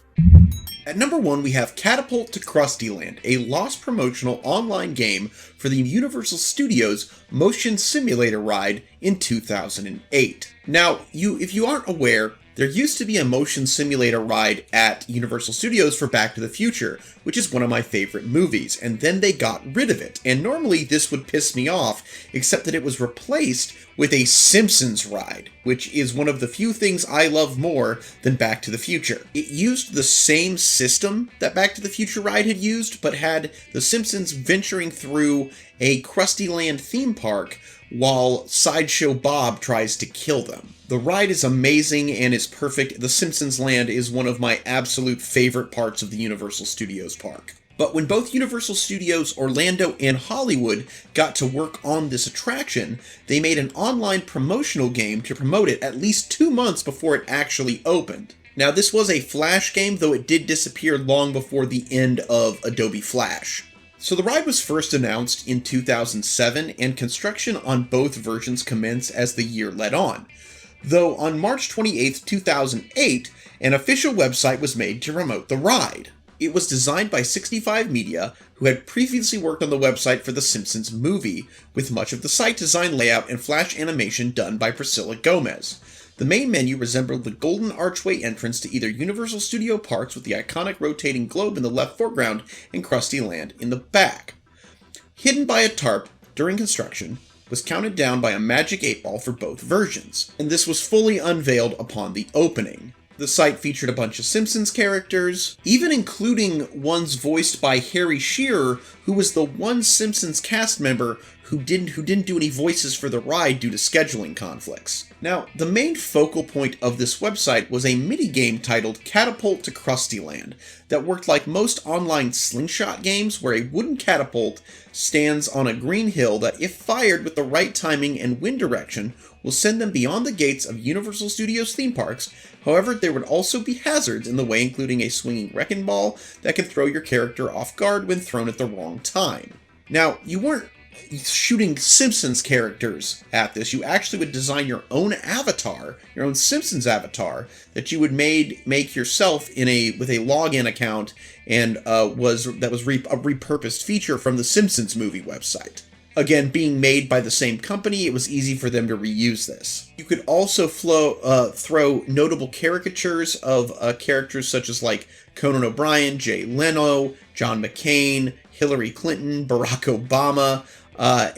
At number 1, we have Catapult to Krusty Land, a lost promotional online game for the Universal Studios Motion Simulator ride in 2008. Now, if you aren't aware, there used to be a motion simulator ride at Universal Studios for Back to the Future, which is one of my favorite movies, and then they got rid of it. And normally this would piss me off, except that it was replaced with a Simpsons ride, which is one of the few things I love more than Back to the Future. It used the same system that Back to the Future ride had used, but had the Simpsons venturing through a Krusty Land theme park while Sideshow Bob tries to kill them. The ride is amazing and is perfect. The Simpsons Land is one of my absolute favorite parts of the Universal Studios park. But when both Universal Studios Orlando and Hollywood got to work on this attraction, they made an online promotional game to promote it at least 2 months before it actually opened. Now, this was a Flash game, though it did disappear long before the end of Adobe Flash. So the ride was first announced in 2007, and construction on both versions commenced as the year led on. Though on March 28, 2008, an official website was made to promote the ride. It was designed by 65 Media, who had previously worked on the website for The Simpsons movie, with much of the site design, layout, and flash animation done by Priscilla Gomez. The main menu resembled the golden archway entrance to either Universal Studio Parks with the iconic rotating globe in the left foreground and Krusty Land in the back. Hidden by a tarp during construction, was counted down by a magic 8-ball for both versions, and this was fully unveiled upon the opening. The site featured a bunch of Simpsons characters, even including ones voiced by Harry Shearer, who was the one Simpsons cast member who didn't do any voices for the ride due to scheduling conflicts. Now, the main focal point of this website was a minigame titled Catapult to Krusty Land that worked like most online slingshot games, where a wooden catapult stands on a green hill that, if fired with the right timing and wind direction, will send them beyond the gates of Universal Studios theme parks. However, there would also be hazards in the way, including a swinging wrecking ball that can throw your character off guard when thrown at the wrong time. Now, you weren't shooting Simpsons characters at this. You actually would design your own avatar, your own Simpsons avatar, that you would make yourself with a login account, and was a repurposed feature from the Simpsons movie website. Again, being made by the same company, it was easy for them to reuse this. You could also throw notable caricatures of characters such as like Conan O'Brien, Jay Leno, John McCain, Hillary Clinton, Barack Obama,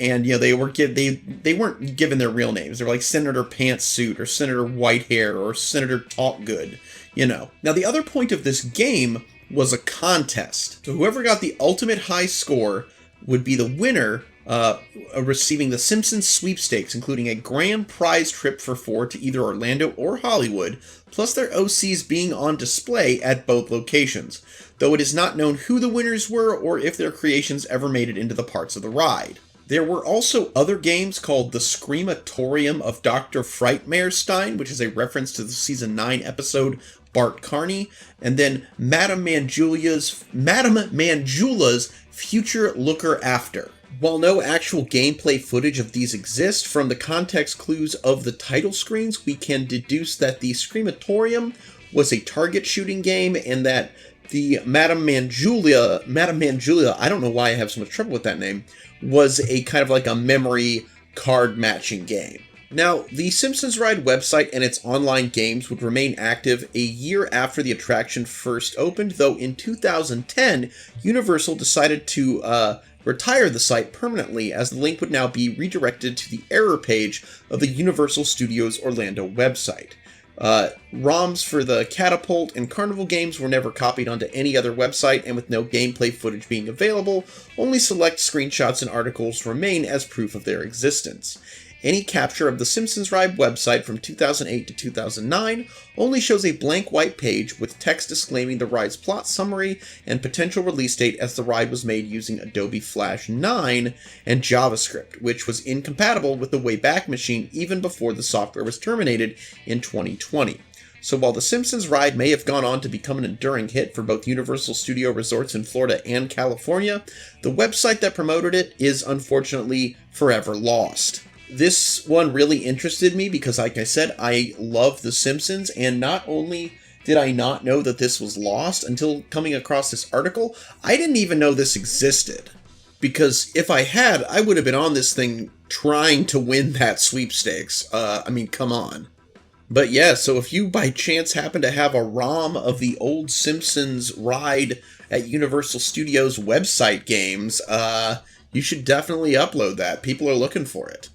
and they weren't given their real names. They're like Senator Pantsuit or Senator Whitehair or Senator Talkgood. Now the other point of this game was a contest. So whoever got the ultimate high score would be the winner, receiving the Simpsons sweepstakes, including a grand prize trip for 4 to either Orlando or Hollywood, plus their OCs being on display at both locations, though it is not known who the winners were or if their creations ever made it into the parts of the ride. There were also other games called the Screamatorium of Dr. Frightmarestein, which is a reference to the Season 9 episode Bart Carney, and then Madame Manjula's Future Looker After. While no actual gameplay footage of these exist, from the context clues of the title screens, we can deduce that the Screamatorium was a target shooting game, and that the Madame Manjulia, I don't know why I have so much trouble with that name, was a kind of like a memory card matching game. Now, the Simpsons Ride website and its online games would remain active a year after the attraction first opened, though in 2010, Universal decided to retire the site permanently, as the link would now be redirected to the error page of the Universal Studios Orlando website. ROMs for the Catapult and Carnival games were never copied onto any other website, and with no gameplay footage being available, only select screenshots and articles remain as proof of their existence. Any capture of the Simpsons Ride website from 2008 to 2009 only shows a blank white page with text disclaiming the ride's plot summary and potential release date, as the ride was made using Adobe Flash 9 and JavaScript, which was incompatible with the Wayback Machine even before the software was terminated in 2020. So while the Simpsons Ride may have gone on to become an enduring hit for both Universal Studio resorts in Florida and California, the website that promoted it is unfortunately forever lost. This one really interested me because, like I said, I love The Simpsons, and not only did I not know that this was lost until coming across this article, I didn't even know this existed. Because if I had, I would have been on this thing trying to win that sweepstakes. Come on. But yeah, so if you by chance happen to have a ROM of the old Simpsons Ride at Universal Studios website games, you should definitely upload that. People are looking for it.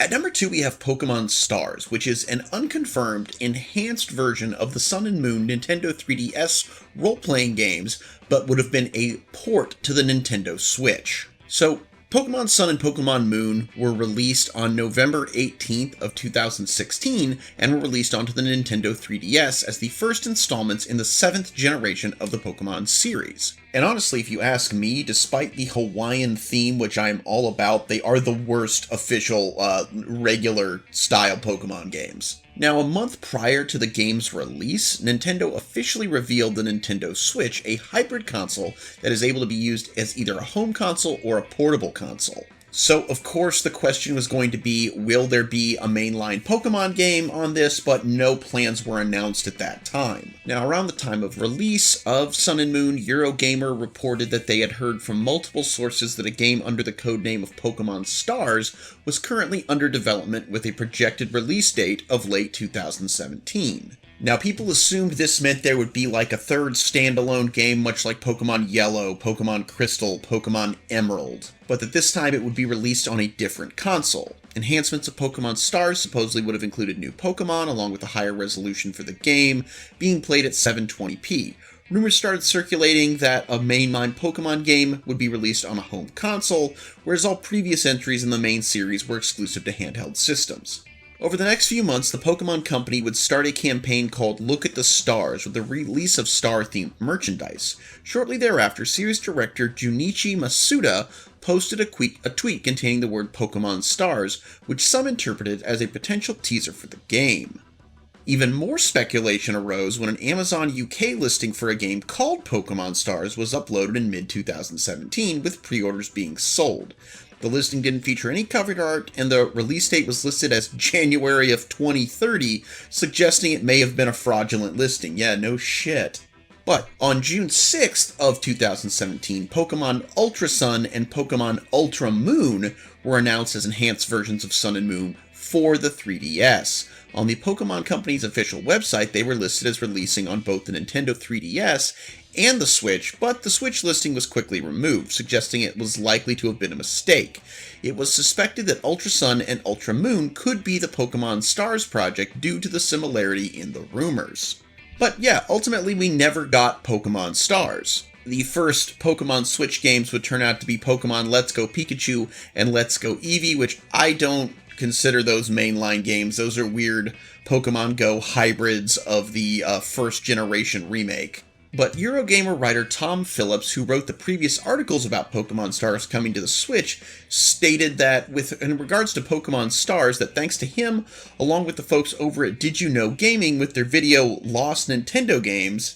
At number 2, we have Pokemon Stars, which is an unconfirmed, enhanced version of the Sun and Moon Nintendo 3DS role-playing games, but would have been a port to the Nintendo Switch. So, Pokemon Sun and Pokemon Moon were released on November 18th of 2016 and were released onto the Nintendo 3DS as the first installments in the 7th generation of the Pokemon series. And honestly, if you ask me, despite the Hawaiian theme, which I am all about, they are the worst official regular style Pokemon games. Now, a month prior to the game's release, Nintendo officially revealed the Nintendo Switch, a hybrid console that is able to be used as either a home console or a portable console. So, of course, the question was going to be, will there be a mainline Pokemon game on this? But no plans were announced at that time. Now, around the time of release of Sun and Moon, Eurogamer reported that they had heard from multiple sources that a game under the codename of Pokemon Stars was currently under development with a projected release date of late 2017. Now, people assumed this meant there would be like a third standalone game, much like Pokemon Yellow, Pokemon Crystal, Pokemon Emerald, but that this time it would be released on a different console. Enhancements of Pokemon Stars supposedly would have included new Pokemon, along with a higher resolution for the game, being played at 720p. Rumors started circulating that a mainline Pokemon game would be released on a home console, whereas all previous entries in the main series were exclusive to handheld systems. Over the next few months, the Pokemon Company would start a campaign called Look at the Stars with the release of star-themed merchandise. Shortly thereafter, series director Junichi Masuda posted a tweet containing the word Pokemon Stars, which some interpreted as a potential teaser for the game. Even more speculation arose when an Amazon UK listing for a game called Pokemon Stars was uploaded in mid-2017, with pre-orders being sold. The listing didn't feature any cover art, and the release date was listed as January of 2030, suggesting it may have been a fraudulent listing. Yeah, no shit. But on June 6th of 2017, Pokemon Ultra Sun and Pokemon Ultra Moon were announced as enhanced versions of Sun and Moon for the 3DS. On the Pokemon Company's official website, they were listed as releasing on both the Nintendo 3DS and the Switch, but the Switch listing was quickly removed, suggesting it was likely to have been a mistake. It was suspected that Ultra Sun and Ultra Moon could be the Pokemon Stars project due to the similarity in the rumors. But yeah, ultimately we never got Pokemon Stars. The first Pokemon Switch games would turn out to be Pokemon Let's Go Pikachu and Let's Go Eevee, which I don't consider those mainline games. Those are weird Pokemon Go hybrids of the first generation remake. But Eurogamer writer Tom Phillips, who wrote the previous articles about Pokemon Stars coming to the Switch, stated that in regards to Pokemon Stars, that thanks to him, along with the folks over at Did You Know Gaming with their video Lost Nintendo Games,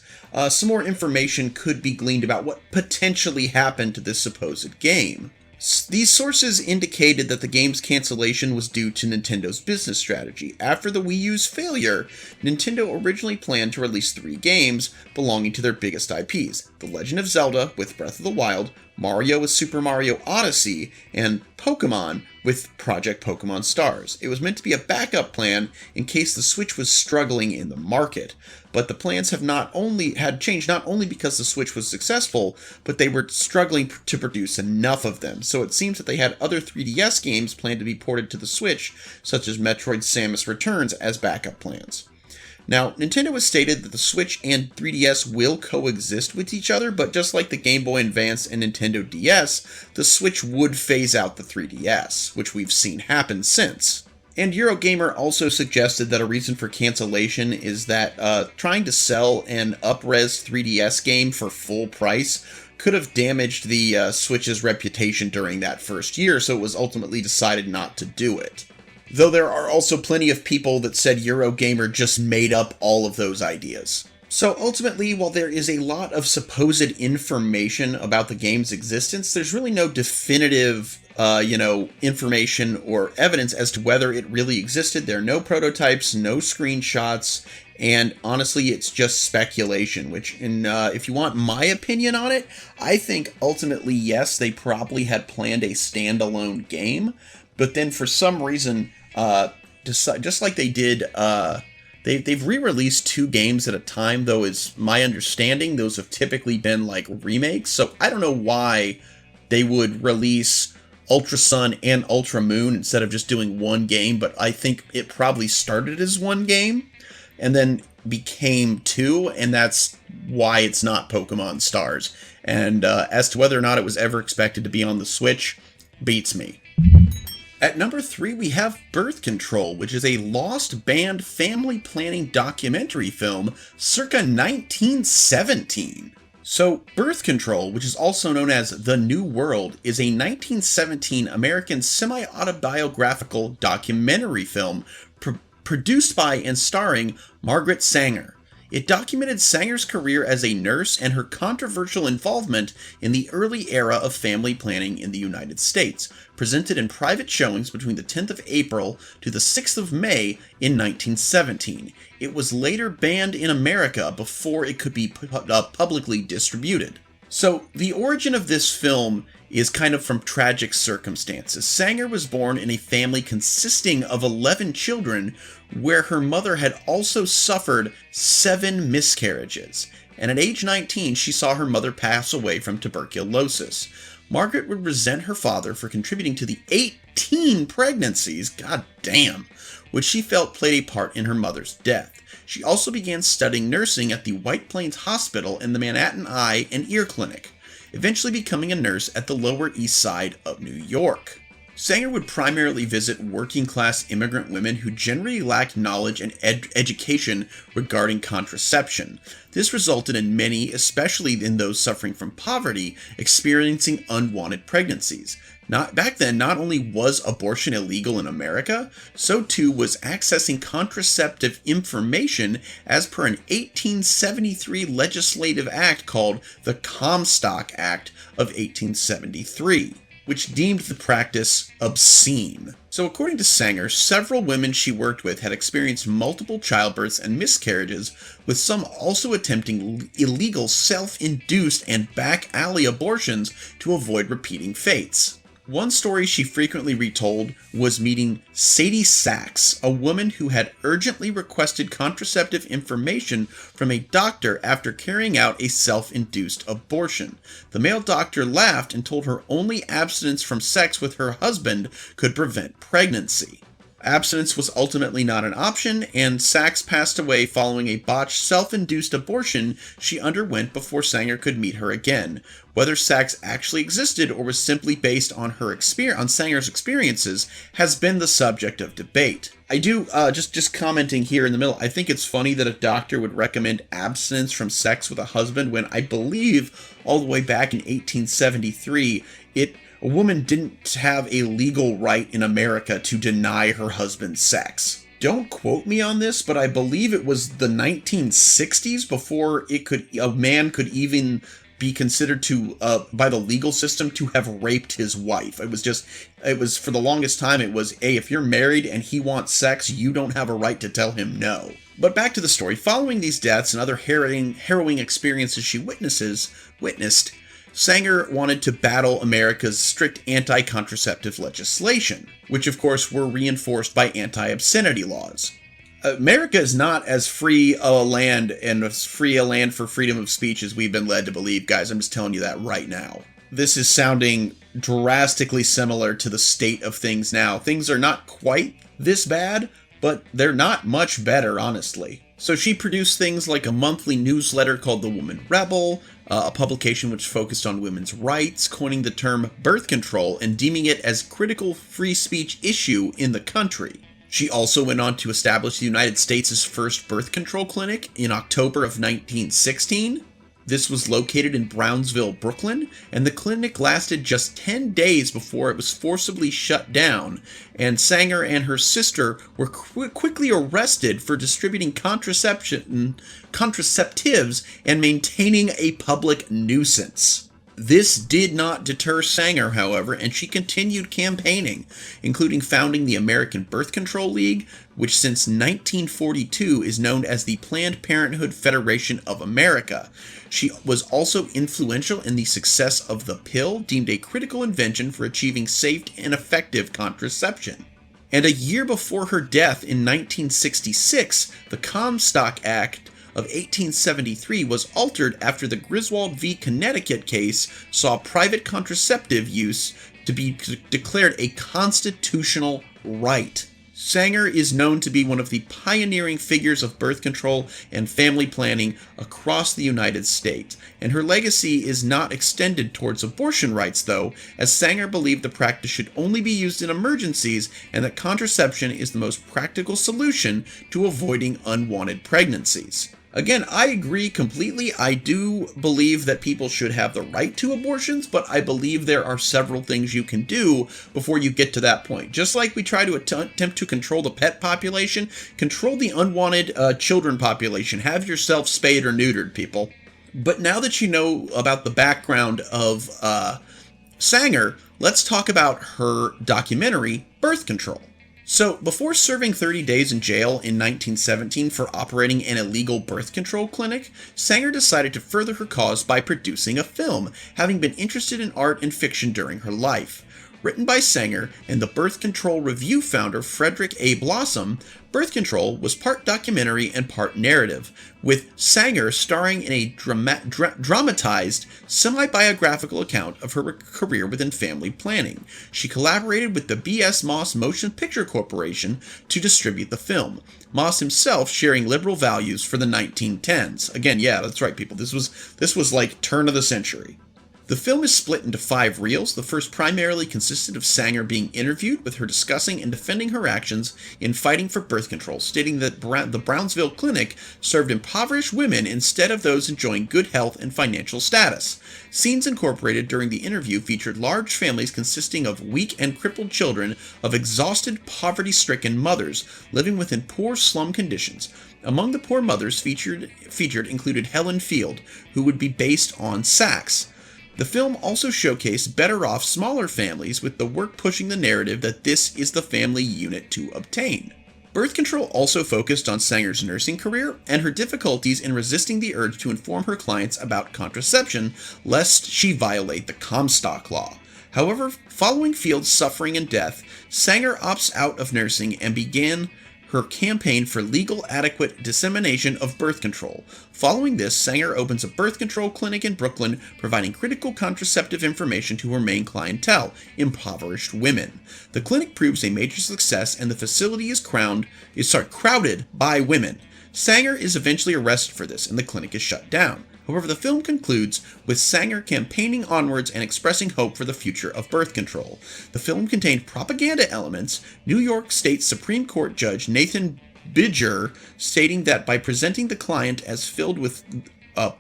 some more information could be gleaned about what potentially happened to this supposed game. These sources indicated that the game's cancellation was due to Nintendo's business strategy. After the Wii U's failure, Nintendo originally planned to release 3 games belonging to their biggest IPs: The Legend of Zelda with Breath of the Wild, Mario with Super Mario Odyssey, and Pokemon with Project Pokemon Stars. It was meant to be a backup plan in case the Switch was struggling in the market. But the plans had changed not only because the Switch was successful, but they were struggling to produce enough of them. So it seems that they had other 3DS games planned to be ported to the Switch, such as Metroid Samus Returns, as backup plans. Now, Nintendo has stated that the Switch and 3DS will coexist with each other, but just like the Game Boy Advance and Nintendo DS, the Switch would phase out the 3DS, which we've seen happen since. And Eurogamer also suggested that a reason for cancellation is that trying to sell an up-res 3DS game for full price could have damaged the Switch's reputation during that first year, so it was ultimately decided not to do it. Though there are also plenty of people that said Eurogamer just made up all of those ideas. So ultimately, while there is a lot of supposed information about the game's existence, there's really no definitive information or evidence as to whether it really existed. There are no prototypes, no screenshots, and honestly, it's just speculation, which, if you want my opinion on it, I think ultimately, yes, they probably had planned a standalone game, but then for some reason, just like they did, they've re-released 2 games at a time, though, is my understanding. Those have typically been like remakes, so I don't know why they would release Ultra Sun and Ultra Moon instead of just doing one game, but I think it probably started as one game and then became 2, and that's why it's not Pokemon Stars. And as to whether or not it was ever expected to be on the Switch, beats me. At number 3, we have Birth Control, which is a lost band family planning documentary film circa 1917. So, Birth Control, which is also known as The New World, is a 1917 American semi-autobiographical documentary film produced by and starring Margaret Sanger. It documented Sanger's career as a nurse and her controversial involvement in the early era of family planning in the United States, presented in private showings between the 10th of April to the 6th of May in 1917. It was later banned in America before it could be publicly distributed. So, the origin of this film is kind of from tragic circumstances. Sanger was born in a family consisting of 11 children, where her mother had also suffered 7 miscarriages, and at age 19 she saw her mother pass away from tuberculosis. Margaret would resent her father for contributing to the 18 pregnancies, god damn, which she felt played a part in her mother's death. She also began studying nursing at the White Plains Hospital and the Manhattan Eye and Ear Clinic, eventually becoming a nurse at the Lower East Side of New York. Sanger would primarily visit working-class immigrant women who generally lacked knowledge and education regarding contraception. This resulted in many, especially in those suffering from poverty, experiencing unwanted pregnancies. Back then, not only was abortion illegal in America, so too was accessing contraceptive information as per an 1873 legislative act called the Comstock Act of 1873. which deemed the practice obscene. So according to Sanger, several women she worked with had experienced multiple childbirths and miscarriages, with some also attempting illegal self-induced and back-alley abortions to avoid repeating fates. One story she frequently retold was meeting Sadie Sachs, a woman who had urgently requested contraceptive information from a doctor after carrying out a self-induced abortion. The male doctor laughed and told her only abstinence from sex with her husband could prevent pregnancy. Abstinence was ultimately not an option, and Sachs passed away following a botched self-induced abortion she underwent before Sanger could meet her again. Whether Sachs actually existed or was simply based on her on Sanger's experiences has been the subject of debate. I do, just commenting here in the middle, I think it's funny that a doctor would recommend abstinence from sex with a husband when I believe all the way back in 1873, a woman didn't have a legal right in America to deny her husband sex. Don't quote me on this, but I believe it was the 1960s before a man could even be considered to, by the legal system, to have raped his wife. It was for the longest time, it was, hey, if you're married and he wants sex, you don't have a right to tell him no. But back to the story. Following these deaths and other harrowing experiences she witnessed, Sanger wanted to battle America's strict anti-contraceptive legislation, which of course were reinforced by anti-obscenity laws. America is not as free a land and as free a land for freedom of speech as we've been led to believe, guys. I'm just telling you that right now. This is sounding drastically similar to the state of things now. Things are not quite this bad, but they're not much better, honestly. So she produced things like a monthly newsletter called The Woman Rebel, a publication which focused on women's rights, coining the term birth control and deeming it as critical free speech issue in the country. She also went on to establish the United States' first birth control clinic in October of 1916. This was located in Brownsville, Brooklyn, and the clinic lasted just 10 days before it was forcibly shut down, and Sanger and her sister were quickly arrested for distributing contraceptives and maintaining a public nuisance. This did not deter Sanger, however, and she continued campaigning, including founding the American Birth Control League, which since 1942 is known as the Planned Parenthood Federation of America. She was also influential in the success of the pill, deemed a critical invention for achieving safe and effective contraception. And a year before her death in 1966, the Comstock Act of 1873 was altered after the Griswold v. Connecticut case saw private contraceptive use to be declared a constitutional right. Sanger is known to be one of the pioneering figures of birth control and family planning across the United States, and her legacy is not extended towards abortion rights, though, as Sanger believed the practice should only be used in emergencies and that contraception is the most practical solution to avoiding unwanted pregnancies. Again, I agree completely. I do believe that people should have the right to abortions, but I believe there are several things you can do before you get to that point. Just like we try to attempt to control the pet population, control the unwanted children population. Have yourself spayed or neutered, people. But now that you know about the background of Sanger, let's talk about her documentary, Birth Control. So, before serving 30 days in jail in 1917 for operating an illegal birth control clinic, Sanger decided to further her cause by producing a film, having been interested in art and fiction during her life. Written by Sanger and the Birth Control Review founder Frederick A. Blossom, Birth Control was part documentary and part narrative, with Sanger starring in a dramatized, semi-biographical account of her career within family planning. She collaborated with the B.S. Moss Motion Picture Corporation to distribute the film, Moss himself sharing liberal values for the 1910s. Again, yeah, that's right, people. This was like turn of the century. The film is split into 5 reels. The first primarily consisted of Sanger being interviewed, with her discussing and defending her actions in fighting for birth control, stating that the Brownsville Clinic served impoverished women instead of those enjoying good health and financial status. Scenes incorporated during the interview featured large families consisting of weak and crippled children of exhausted, poverty-stricken mothers living within poor slum conditions. Among the poor mothers featured included Helen Field, who would be based on Sachs. The film also showcased better off smaller families, with the work pushing the narrative that this is the family unit to obtain. Birth control also focused on Sanger's nursing career and her difficulties in resisting the urge to inform her clients about contraception, lest she violate the Comstock Law. However, following Field's suffering and death, Sanger opts out of nursing and began her campaign for legal adequate dissemination of birth control. Following this, Sanger opens a birth control clinic in Brooklyn, providing critical contraceptive information to her main clientele, impoverished women. The clinic proves a major success, and the facility is crowded by women. Sanger is eventually arrested for this, and the clinic is shut down. However, the film concludes with Sanger campaigning onwards and expressing hope for the future of birth control. The film contained propaganda elements, New York State Supreme Court Judge Nathan Bidger stating that by presenting the client as filled with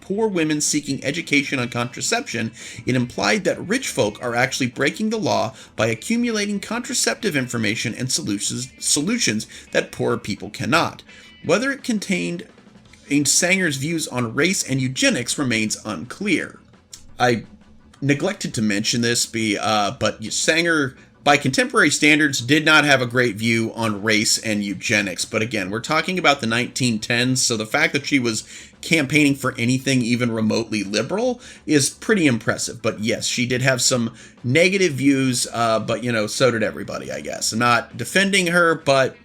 poor women seeking education on contraception, it implied that rich folk are actually breaking the law by accumulating contraceptive information and solutions that poor people cannot. Whether it contained Sanger's views on race and eugenics remains unclear. I neglected to mention this, but Sanger, by contemporary standards, did not have a great view on race and eugenics. But again, we're talking about the 1910s, so the fact that she was campaigning for anything even remotely liberal is pretty impressive. But yes, she did have some negative views, but so did everybody, I guess. I'm not defending her, but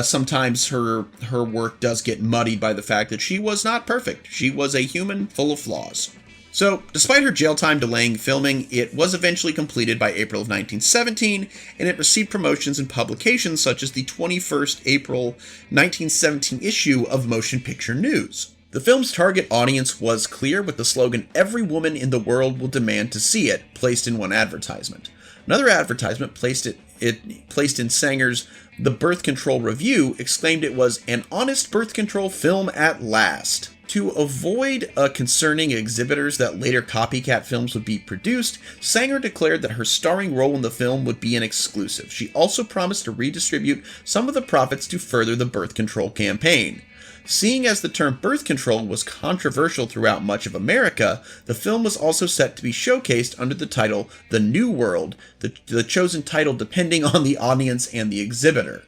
sometimes her work does get muddied by the fact that she was not perfect. She was a human full of flaws. So, despite her jail time delaying filming, it was eventually completed by April of 1917, and it received promotions and publications such as the 21st April 1917 issue of Motion Picture News. The film's target audience was clear, with the slogan, "Every woman in the world will demand to see it," placed in one advertisement. Another advertisement placed in Sanger's The Birth Control Review exclaimed it was an honest birth control film at last. To avoid concerning exhibitors that later copycat films would be produced, Sanger declared that her starring role in the film would be an exclusive. She also promised to redistribute some of the profits to further the birth control campaign. Seeing as the term birth control was controversial throughout much of America, the film was also set to be showcased under the title The New World, the chosen title depending on the audience and the exhibitor.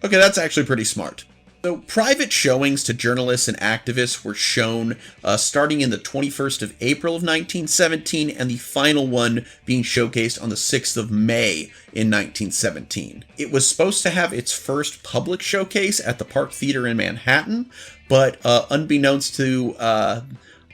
Okay, that's actually pretty smart. So, private showings to journalists and activists were shown starting in the 21st of April of 1917, and the final one being showcased on the 6th of May in 1917. It was supposed to have its first public showcase at the Park Theater in Manhattan, but unbeknownst to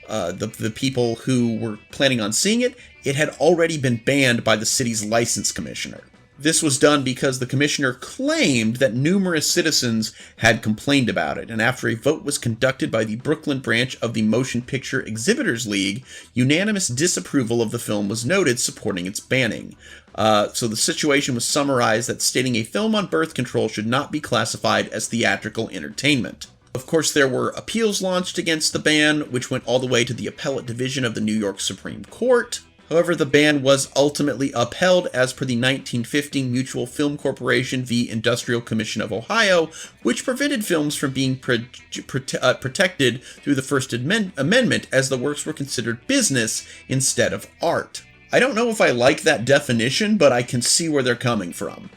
the people who were planning on seeing it, it had already been banned by the city's license commissioner. This was done because the commissioner claimed that numerous citizens had complained about it, and after a vote was conducted by the Brooklyn branch of the Motion Picture Exhibitors League, unanimous disapproval of the film was noted, supporting its banning. So the situation was summarized that stating a film on birth control should not be classified as theatrical entertainment. Of course, there were appeals launched against the ban, which went all the way to the appellate division of the New York Supreme Court. However, the ban was ultimately upheld as per the 1915 Mutual Film Corporation v. Industrial Commission of Ohio, which prevented films from being protected through the First Amendment, as the works were considered business instead of art. I don't know if I like that definition, but I can see where they're coming from.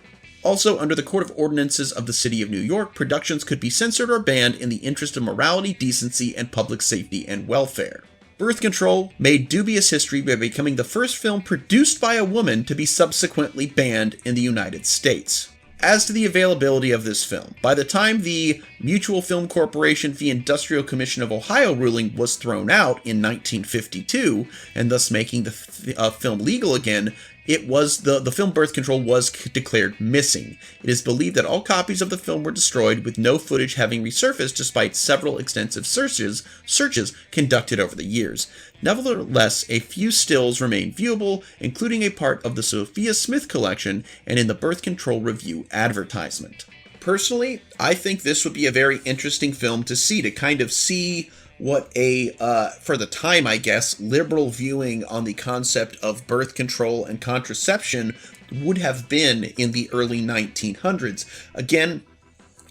Also, under the Court of Ordinances of the City of New York, productions could be censored or banned in the interest of morality, decency, and public safety and welfare. Birth Control made dubious history by becoming the first film produced by a woman to be subsequently banned in the United States. As to the availability of this film, by the time the Mutual Film Corporation v. Industrial Commission of Ohio ruling was thrown out in 1952, and thus making the film legal again, the film Birth Control was declared missing. It is believed that all copies of the film were destroyed, with no footage having resurfaced despite several extensive searches conducted over the years. Nevertheless, a few stills remain viewable, including a part of the Sophia Smith collection and in the Birth Control Review advertisement. Personally, I think this would be a very interesting film to see, to kind of see what for the time, I guess, liberal viewing on the concept of birth control and contraception would have been in the early 1900s. Again,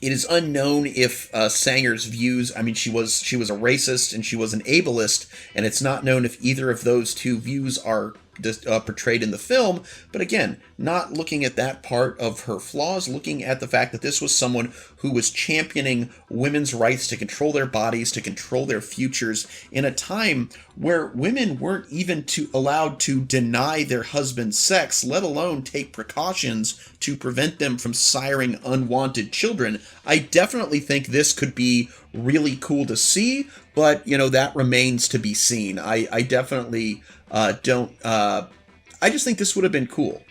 It is unknown if Sanger's views, I mean, she was a racist and she was an ableist, and it's not known if either of those two views are portrayed in the film. But again, not looking at that part of her flaws, looking at the fact that this was someone who was championing women's rights to control their bodies, to control their futures, in a time where women weren't even allowed to deny their husband's sex, let alone take precautions to prevent them from siring unwanted children. I definitely think this could be really cool to see, but, that remains to be seen. I definitely don't... I just think this would have been cool.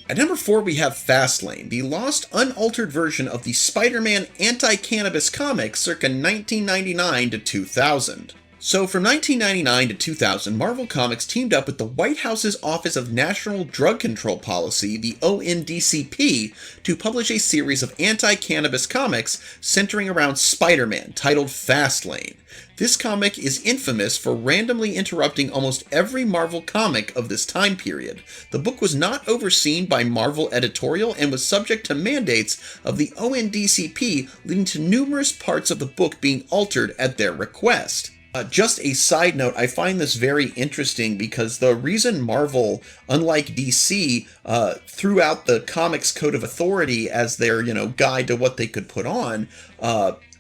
At number 4, we have Fastlane, the lost, unaltered version of the Spider-Man anti-cannabis comic circa 1999 to 2000. So from 1999 to 2000, Marvel Comics teamed up with the White House's Office of National Drug Control Policy, the ONDCP, to publish a series of anti-cannabis comics centering around Spider-Man, titled Fastlane. This comic is infamous for randomly interrupting almost every Marvel comic of this time period. The book was not overseen by Marvel editorial and was subject to mandates of the ONDCP, leading to numerous parts of the book being altered at their request. Just a side note, I find this very interesting because the reason Marvel, unlike DC, threw out the Comics Code of Authority as their, guide to what they could put on,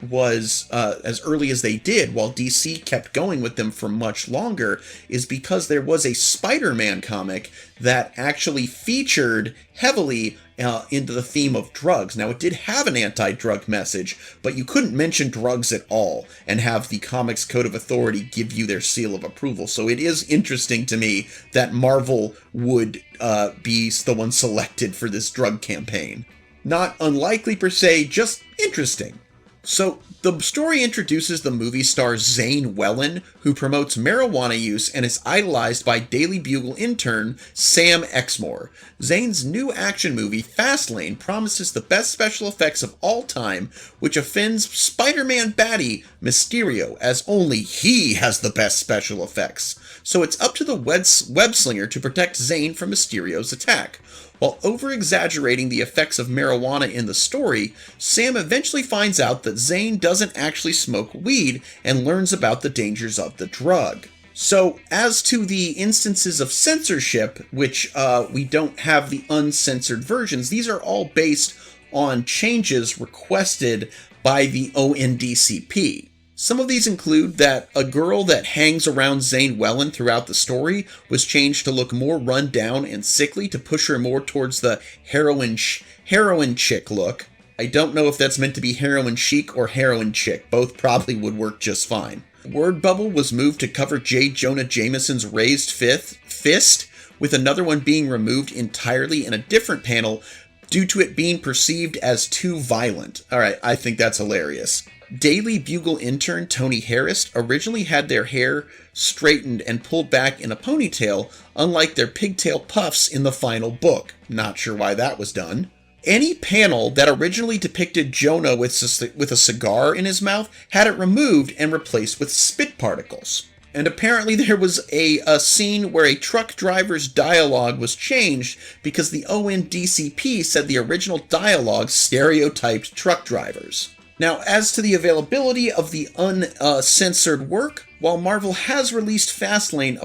was as early as they did, while DC kept going with them for much longer, is because there was a Spider-Man comic that actually featured heavily into the theme of drugs. Now, it did have an anti-drug message, but you couldn't mention drugs at all and have the Comics Code of Authority give you their seal of approval. So it is interesting to me that Marvel would be the one selected for this drug campaign. Not unlikely per se, just interesting. So, the story introduces the movie star Zane Wellen, who promotes marijuana use and is idolized by Daily Bugle intern Sam Exmoor. Zane's new action movie, Fastlane, promises the best special effects of all time, which offends Spider-Man baddie Mysterio, as only he has the best special effects. So it's up to the web-slinger to protect Zane from Mysterio's attack. While over-exaggerating the effects of marijuana in the story, Sam eventually finds out that Zane doesn't actually smoke weed and learns about the dangers of the drug. So, as to the instances of censorship, which we don't have the uncensored versions, these are all based on changes requested by the ONDCP. Some of these include that a girl that hangs around Zane Wellen throughout the story was changed to look more run down and sickly to push her more towards the heroin chick look. I don't know if that's meant to be heroin chic or heroin chick. Both probably would work just fine. Word Bubble was moved to cover J. Jonah Jameson's raised fist, with another one being removed entirely in a different panel due to it being perceived as too violent. Alright, I think that's hilarious. Daily Bugle intern Tony Harris originally had their hair straightened and pulled back in a ponytail, unlike their pigtail puffs in the final book. Not sure why that was done. Any panel that originally depicted Jonah with a cigar in his mouth had it removed and replaced with spit particles. And apparently there was a scene where a truck driver's dialogue was changed because the ONDCP said the original dialogue stereotyped truck drivers. Now, as to the availability of the uncensored work, while Marvel has released Fastlane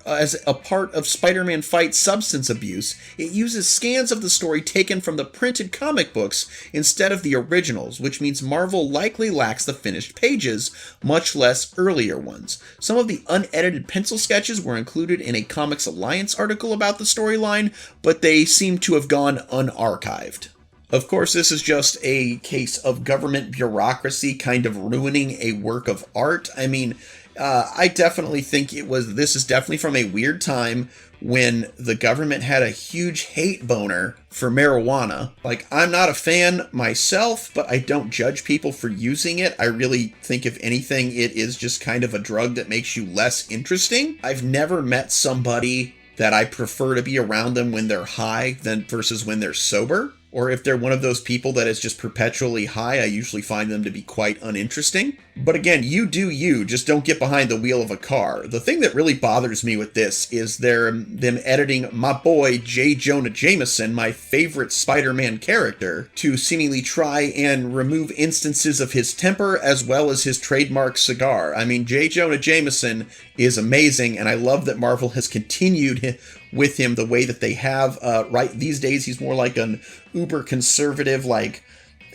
as a part of Spider-Man Fight Substance Abuse, it uses scans of the story taken from the printed comic books instead of the originals, which means Marvel likely lacks the finished pages, much less earlier ones. Some of the unedited pencil sketches were included in a Comics Alliance article about the storyline, but they seem to have gone unarchived. Of course, this is just a case of government bureaucracy kind of ruining a work of art. I mean, I definitely think this is definitely from a weird time when the government had a huge hate boner for marijuana. Like, I'm not a fan myself, but I don't judge people for using it. I really think, if anything, it is just kind of a drug that makes you less interesting. I've never met somebody that I prefer to be around them when they're high versus when they're sober. or if they're one of those people that is just perpetually high, I usually find them to be quite uninteresting. But again, you do you, just don't get behind the wheel of a car. The thing that really bothers me with this is them editing my boy J. Jonah Jameson, my favorite Spider-Man character, to seemingly try and remove instances of his temper as well as his trademark cigar. I mean, J. Jonah Jameson is amazing, and I love that Marvel has continued with him the way that they have. Right these days, he's more like an uber conservative, like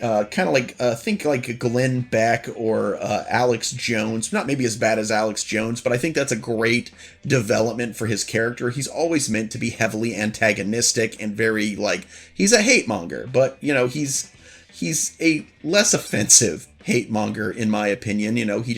kind of like think like Glenn Beck or Alex Jones. Not maybe as bad as Alex Jones, but I think that's a great development for his character. He's always meant to be heavily antagonistic and very like, he's a hate monger, but you know, he's a less offensive hate monger in my opinion. You know, he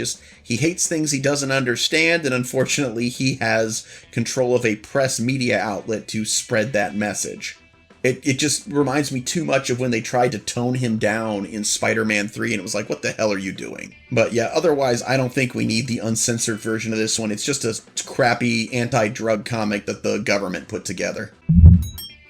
hates things he doesn't understand, and unfortunately he has control of a press media outlet to spread that message. It just reminds me too much of when they tried to tone him down in Spider-Man 3, and it was like, what the hell are you doing? But yeah, otherwise, I don't think we need the uncensored version of this one. It's just a crappy anti-drug comic that the government put together.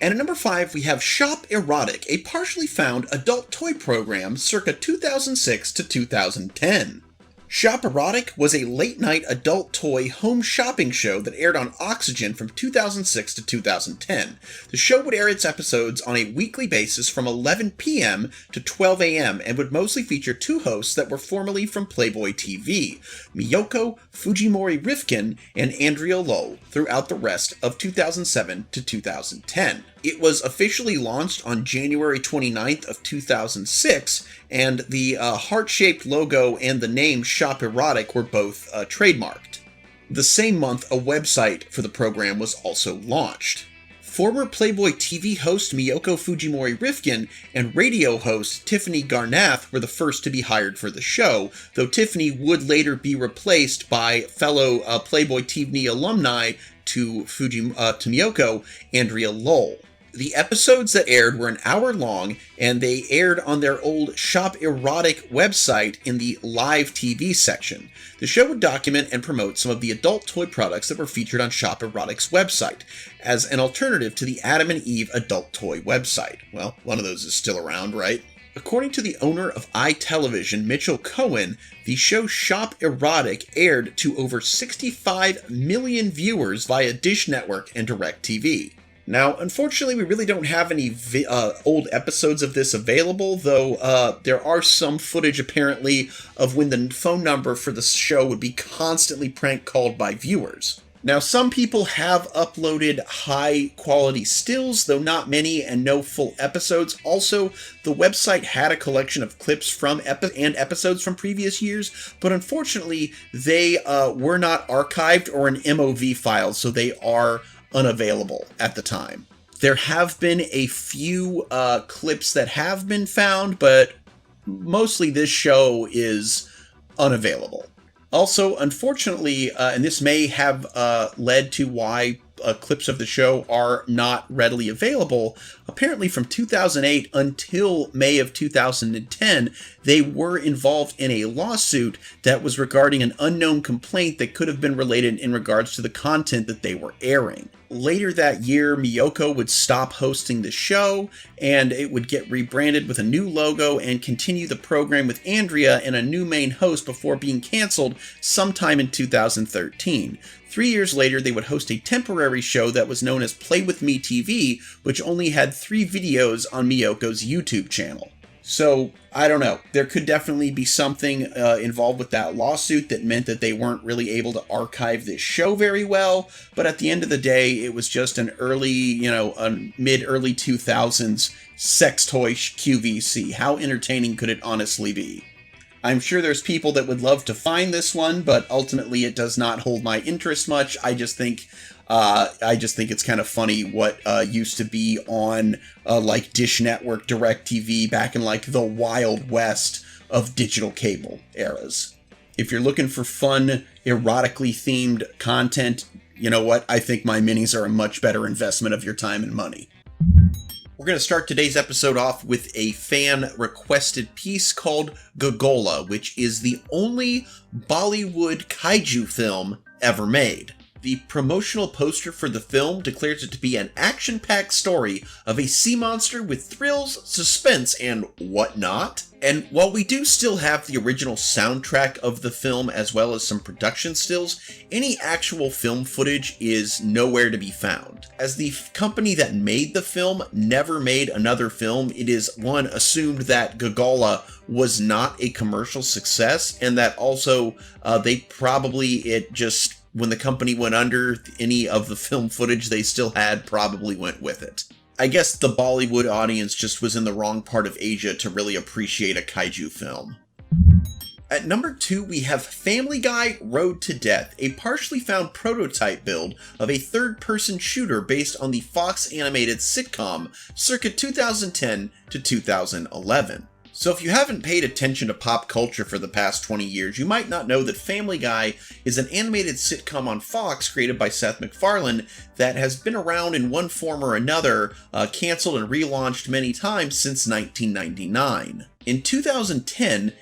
And at number 5, we have Shop Erotic, a partially found adult toy program circa 2006 to 2010. Shop Erotic was a late-night adult toy home shopping show that aired on Oxygen from 2006 to 2010. The show would air its episodes on a weekly basis from 11 p.m. to 12 a.m. and would mostly feature two hosts that were formerly from Playboy TV, Miyoko Fujimori Rifkin and Andrea Lowell, throughout the rest of 2007 to 2010. It was officially launched on January 29th of 2006, and the heart-shaped logo and the name Shop Erotic were both trademarked. The same month, a website for the program was also launched. Former Playboy TV host Miyoko Fujimori Rifkin and radio host Tiffany Garnath were the first to be hired for the show, though Tiffany would later be replaced by fellow Playboy TV alumni to Miyoko, Andrea Lowell. The episodes that aired were an hour long, and they aired on their old Shop Erotic website in the live TV section. The show would document and promote some of the adult toy products that were featured on Shop Erotic's website, as an alternative to the Adam and Eve adult toy website. Well, one of those is still around, right? According to the owner of iTelevision, Mitchell Cohen, the show Shop Erotic aired to over 65 million viewers via Dish Network and DirecTV. Now, unfortunately, we really don't have any old episodes of this available, though there are some footage, apparently, of when the phone number for the show would be constantly prank called by viewers. Now, some people have uploaded high-quality stills, though not many, and no full episodes. Also, the website had a collection of clips from episodes from previous years, but unfortunately, they were not archived or in MOV files, so they are unavailable at the time. There have been a few clips that have been found, but mostly this show is unavailable. Also, unfortunately, and this may have led to why clips of the show are not readily available, apparently from 2008 until May of 2010, they were involved in a lawsuit that was regarding an unknown complaint that could have been related in regards to the content that they were airing. Later that year, Miyoko would stop hosting the show, and it would get rebranded with a new logo and continue the program with Andrea and a new main host before being canceled sometime in 2013. 3 years later, they would host a temporary show that was known as Play With Me TV, which only had 3 videos on Miyoko's YouTube channel. So, I don't know. There could definitely be something involved with that lawsuit that meant that they weren't really able to archive this show very well, but at the end of the day, it was just an early, a mid-early 2000s sex toy QVC. How entertaining could it honestly be? I'm sure there's people that would love to find this one, but ultimately it does not hold my interest much. I just think it's kind of funny what used to be on like Dish Network, DirecTV back in like the Wild West of digital cable eras. If you're looking for fun, erotically themed content, you know what? I think my minis are a much better investment of your time and money. We're going to start today's episode off with a fan-requested piece called Gogola, which is the only Bollywood kaiju film ever made. The promotional poster for the film declares it to be an action-packed story of a sea monster with thrills, suspense, and whatnot. And while we do still have the original soundtrack of the film as well as some production stills, any actual film footage is nowhere to be found. As the company that made the film never made another film, it is assumed that Gagala was not a commercial success, and that also when the company went under, any of the film footage they still had probably went with it. I guess the Bollywood audience just was in the wrong part of Asia to really appreciate a kaiju film. At number 2, we have Family Guy Road to Death, a partially found prototype build of a third-person shooter based on the Fox animated sitcom circa 2010 to 2011. So if you haven't paid attention to pop culture for the past 20 years, you might not know that Family Guy is an animated sitcom on Fox created by Seth MacFarlane that has been around in one form or another, canceled and relaunched many times since 1999. In 2010,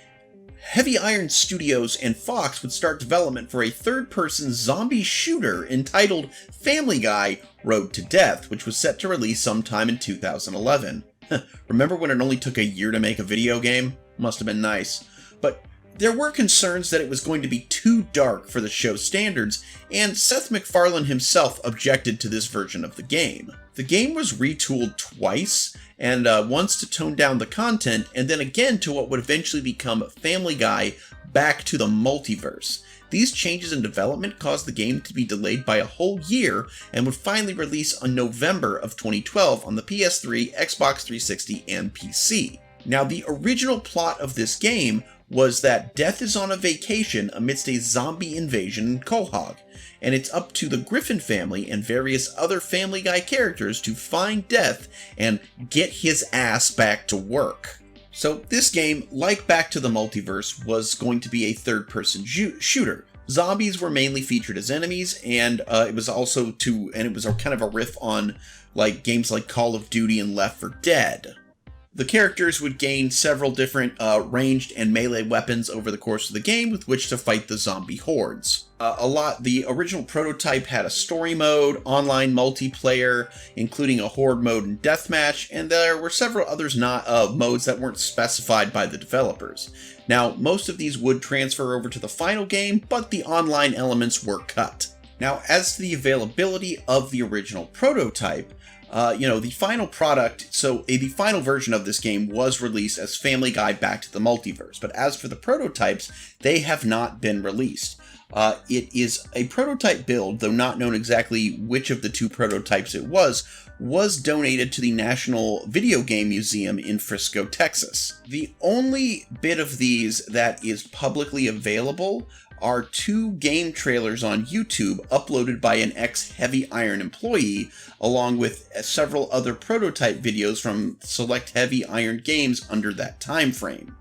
Heavy Iron Studios and Fox would start development for a third-person zombie shooter entitled Family Guy Road to Death, which was set to release sometime in 2011. Remember when it only took a year to make a video game? Must have been nice. But there were concerns that it was going to be too dark for the show's standards, and Seth MacFarlane himself objected to this version of the game. The game was retooled twice, and once to tone down the content, and then again to what would eventually become Family Guy Back to the Multiverse. These changes in development caused the game to be delayed by a whole year and would finally release in November of 2012 on the PS3, Xbox 360, and PC. Now, the original plot of this game was that Death is on a vacation amidst a zombie invasion in Quahog, and it's up to the Griffin family and various other Family Guy characters to find Death and get his ass back to work. So this game, like Back to the Multiverse, was going to be a third-person shooter. Zombies were mainly featured as enemies, and it was kind of a riff on games like Call of Duty and Left 4 Dead. The characters would gain several different ranged and melee weapons over the course of the game with which to fight the zombie hordes. The original prototype had a story mode, online multiplayer, including a horde mode and deathmatch, and there were several others modes that weren't specified by the developers. Now, most of these would transfer over to the final game, but the online elements were cut. Now, as to the availability of the original prototype, the final product, the final version of this game was released as Family Guy Back to the Multiverse, but as for the prototypes, they have not been released. It is a prototype build, though not known exactly which of the two prototypes it was donated to the National Video Game Museum in Frisco, Texas. The only bit of these that is publicly available are 2 game trailers on YouTube uploaded by an ex-Heavy Iron employee, along with several other prototype videos from select Heavy Iron games under that time frame.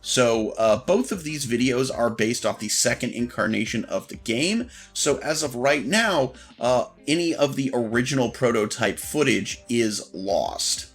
So both of these videos are based off the second incarnation of the game, so as of right now, any of the original prototype footage is lost.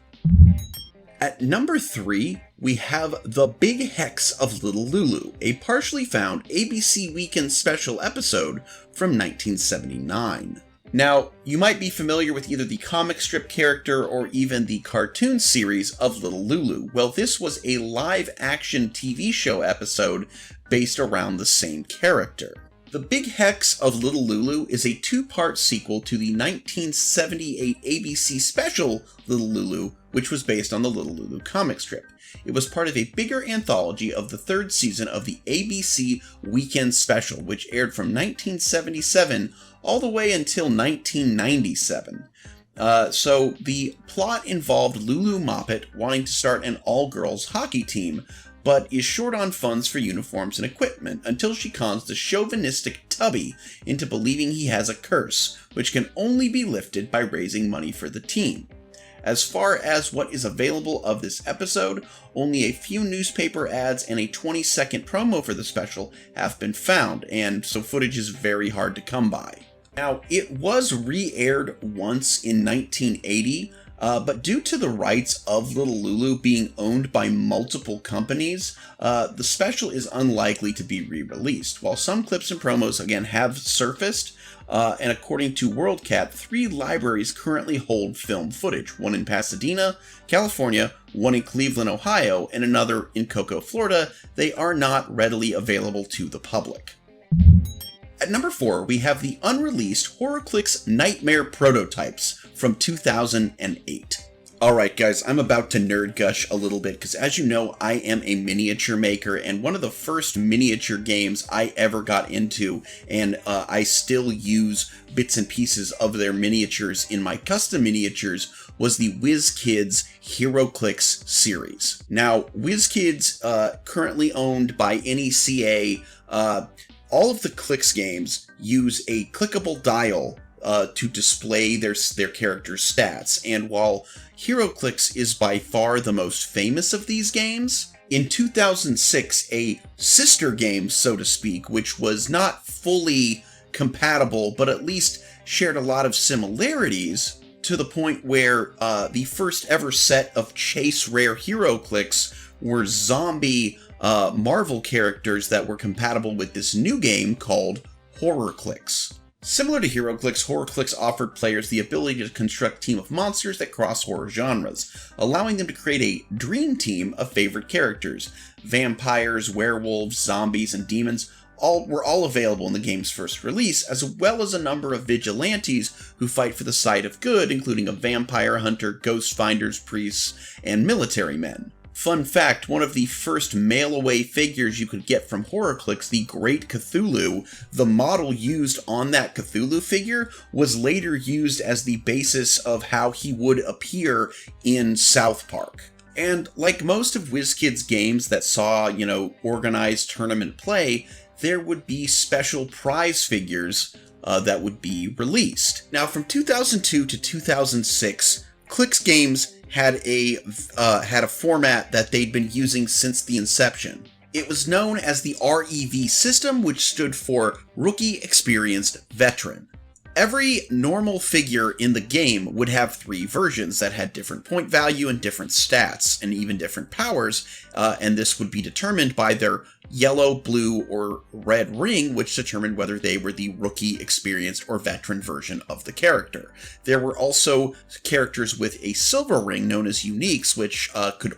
At number 3, we have The Big Hex of Little Lulu, a partially found ABC Weekend special episode from 1979. Now, you might be familiar with either the comic strip character or even the cartoon series of Little Lulu. Well, this was a live-action TV show episode based around the same character. The Big Hex of Little Lulu is a 2-part sequel to the 1978 ABC special Little Lulu, which was based on the Little Lulu comic strip. It was part of a bigger anthology of the 3rd season of the ABC Weekend Special, which aired from 1977 all the way until 1997. So the plot involved Lulu Moppet wanting to start an all-girls hockey team, but is short on funds for uniforms and equipment until she cons the chauvinistic Tubby into believing he has a curse, which can only be lifted by raising money for the team. As far as what is available of this episode, only a few newspaper ads and a 20-second promo for the special have been found, and so footage is very hard to come by. Now, it was re-aired once in 1980, But due to the rights of Little Lulu being owned by multiple companies, the special is unlikely to be re-released. While some clips and promos, again, have surfaced, and according to WorldCat, 3 libraries currently hold film footage, one in Pasadena, California, one in Cleveland, Ohio, and another in Cocoa, Florida. They are not readily available to the public. At number 4, we have the unreleased HorrorClix Nightmare prototypes from 2008. Alright guys, I'm about to nerd gush a little bit because as you know, I am a miniature maker, and one of the first miniature games I ever got into, and I still use bits and pieces of their miniatures in my custom miniatures, was the WizKids HeroClix series. Now, WizKids, currently owned by NECA, all of the Clix games use a clickable dial to display their characters' stats, and while HeroClix is by far the most famous of these games, in 2006 a sister game, so to speak, which was not fully compatible but at least shared a lot of similarities to the point where the first ever set of chase rare HeroClix were zombie Marvel characters that were compatible with this new game called HorrorClix. Similar to HeroClix, HorrorClix offered players the ability to construct a team of monsters that cross horror genres, allowing them to create a dream team of favorite characters. Vampires, werewolves, zombies, and demons were all available in the game's first release, as well as a number of vigilantes who fight for the side of good, including a vampire hunter, ghost finders, priests, and military men. Fun fact, one of the first mail-away figures you could get from HorrorClix, the Great Cthulhu, the model used on that Cthulhu figure was later used as the basis of how he would appear in South Park. And like most of WizKids games that saw, organized tournament play, there would be special prize figures that would be released. Now, from 2002 to 2006, Clix games had a format that they'd been using since the inception. It was known as the REV system, which stood for Rookie Experienced Veteran. Every normal figure in the game would have 3 versions that had different point value and different stats, and even different powers, and this would be determined by their yellow, blue, or red ring, which determined whether they were the rookie, experienced, or veteran version of the character. There were also characters with a silver ring known as uniques, which you could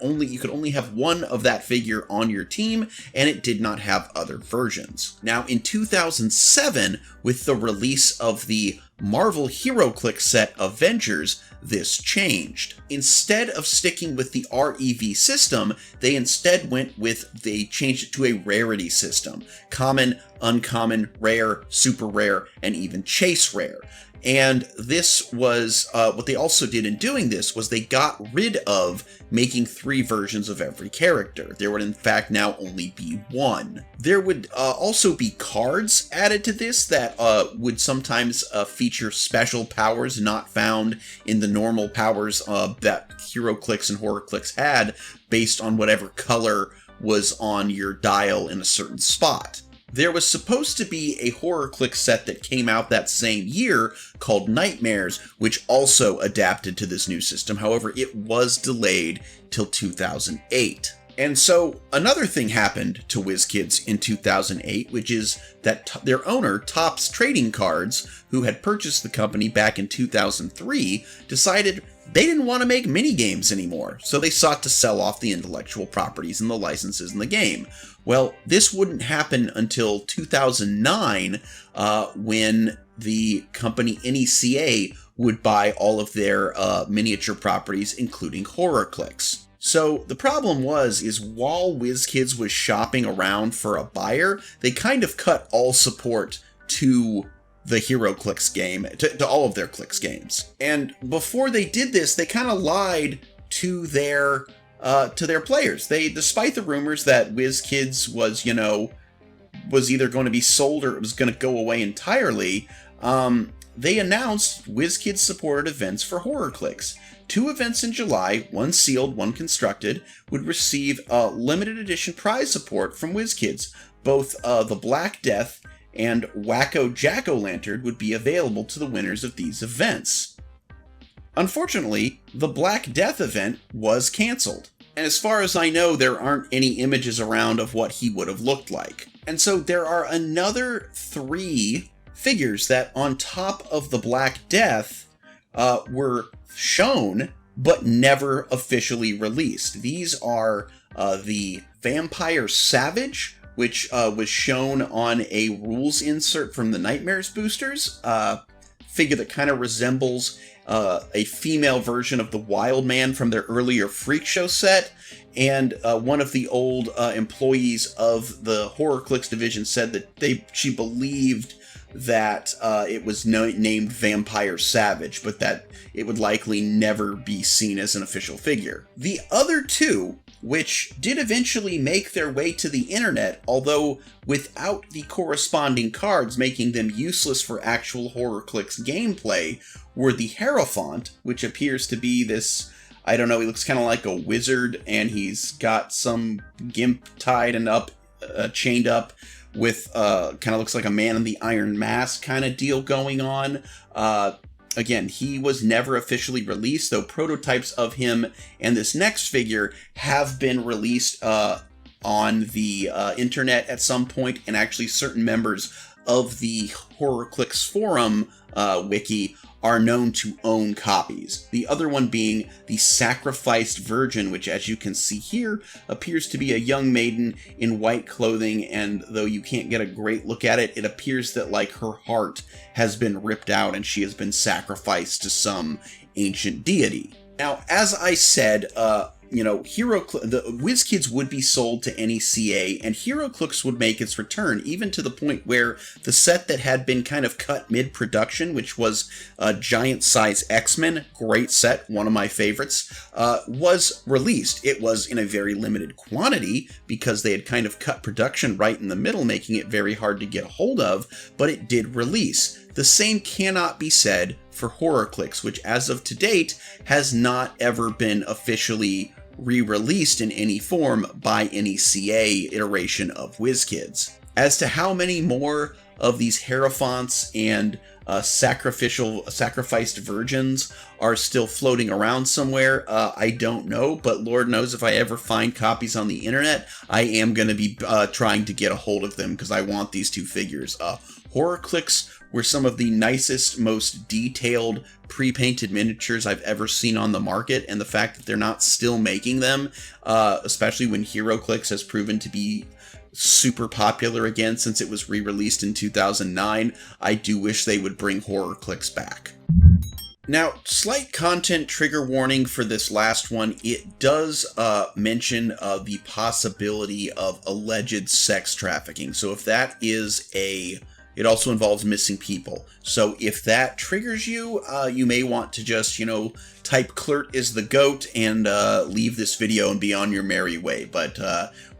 only have one of that figure on your team, and it did not have other versions. Now, in 2007, with the release of the Marvel HeroClix set Avengers, this changed. Instead of sticking with the REV system, they changed it to a rarity system. Common, uncommon, rare, super rare, and even chase rare. And this was, what they also did in doing this was they got rid of making 3 versions of every character. There would in fact now only be 1. There would also be cards added to this that would sometimes feature special powers not found in the normal powers that HeroClix and HorrorClix had, based on whatever color was on your dial in a certain spot. There was supposed to be a HorrorClix set that came out that same year called Nightmares, which also adapted to this new system. However, it was delayed till 2008. And so another thing happened to WizKids in 2008, which is that their owner, Topps Trading Cards, who had purchased the company back in 2003, decided they didn't want to make minigames anymore, so they sought to sell off the intellectual properties and the licenses in the game. Well, this wouldn't happen until 2009, when the company NECA would buy all of their miniature properties, including HorrorClix. So the problem is while WizKids was shopping around for a buyer, they kind of cut all support to the HeroClix game, to all of their Clix games. And before they did this, they kind of lied to their players. Despite the rumors that WizKids was either going to be sold or it was going to go away entirely, they announced WizKids supported events for HorrorClix. 2 events in July, one sealed, one constructed, would receive limited edition prize support from WizKids. Both the Black Death and Wacko Jack-O-Lantern would be available to the winners of these events. Unfortunately, the Black Death event was canceled. And as far as I know, there aren't any images around of what he would have looked like. And so there are another 3 figures that on top of the Black Death were shown but never officially released. These are the Vampire Savage, which was shown on a rules insert from the Nightmares boosters, figure that kind of resembles a female version of the Wild Man from their earlier Freak Show set, and one of the old employees of the Horror Clicks division said that she believed that it was named Vampire Savage, but that it would likely never be seen as an official figure. The other 2, which did eventually make their way to the internet, although without the corresponding cards, making them useless for actual Horror Clicks gameplay, were the Hierophant, which appears to be this, I don't know, he looks kind of like a wizard, and he's got some gimp tied and chained up with, kind of looks like a Man in the Iron Mask kind of deal going on. Again, he was never officially released, though prototypes of him and this next figure have been released on the internet at some point, and actually certain members of the Horror Clicks forum wiki are known to own copies. The other one being the Sacrificed Virgin, which, as you can see here, appears to be a young maiden in white clothing, and though you can't get a great look at it, it appears that, like, her heart has been ripped out and she has been sacrificed to some ancient deity. Now, as I said, the WizKids would be sold to any CA, and HeroClix would make its return, even to the point where the set that had been kind of cut mid-production, which was Giant Size X-Men, great set, one of my favorites, was released. It was in a very limited quantity, because they had kind of cut production right in the middle, making it very hard to get a hold of, but it did release. The same cannot be said for HorrorClix, which as of to date has not ever been officially re-released in any form by any CA iteration of WizKids. As to how many more of these Hierophants and sacrificed virgins are still floating around somewhere, I don't know, but Lord knows if I ever find copies on the internet, I am going to be trying to get a hold of them, because I want these 2 figures. HorrorClix were some of the nicest, most detailed, pre-painted miniatures I've ever seen on the market, and the fact that they're not still making them, especially when HeroClix has proven to be super popular again since it was re-released in 2009, I do wish they would bring HorrorClix back. Now, slight content trigger warning for this last one. It does mention the possibility of alleged sex trafficking. So if that is it also involves missing people. So if that triggers you, you may want to just, type "Clert is the goat" and leave this video and be on your merry way. But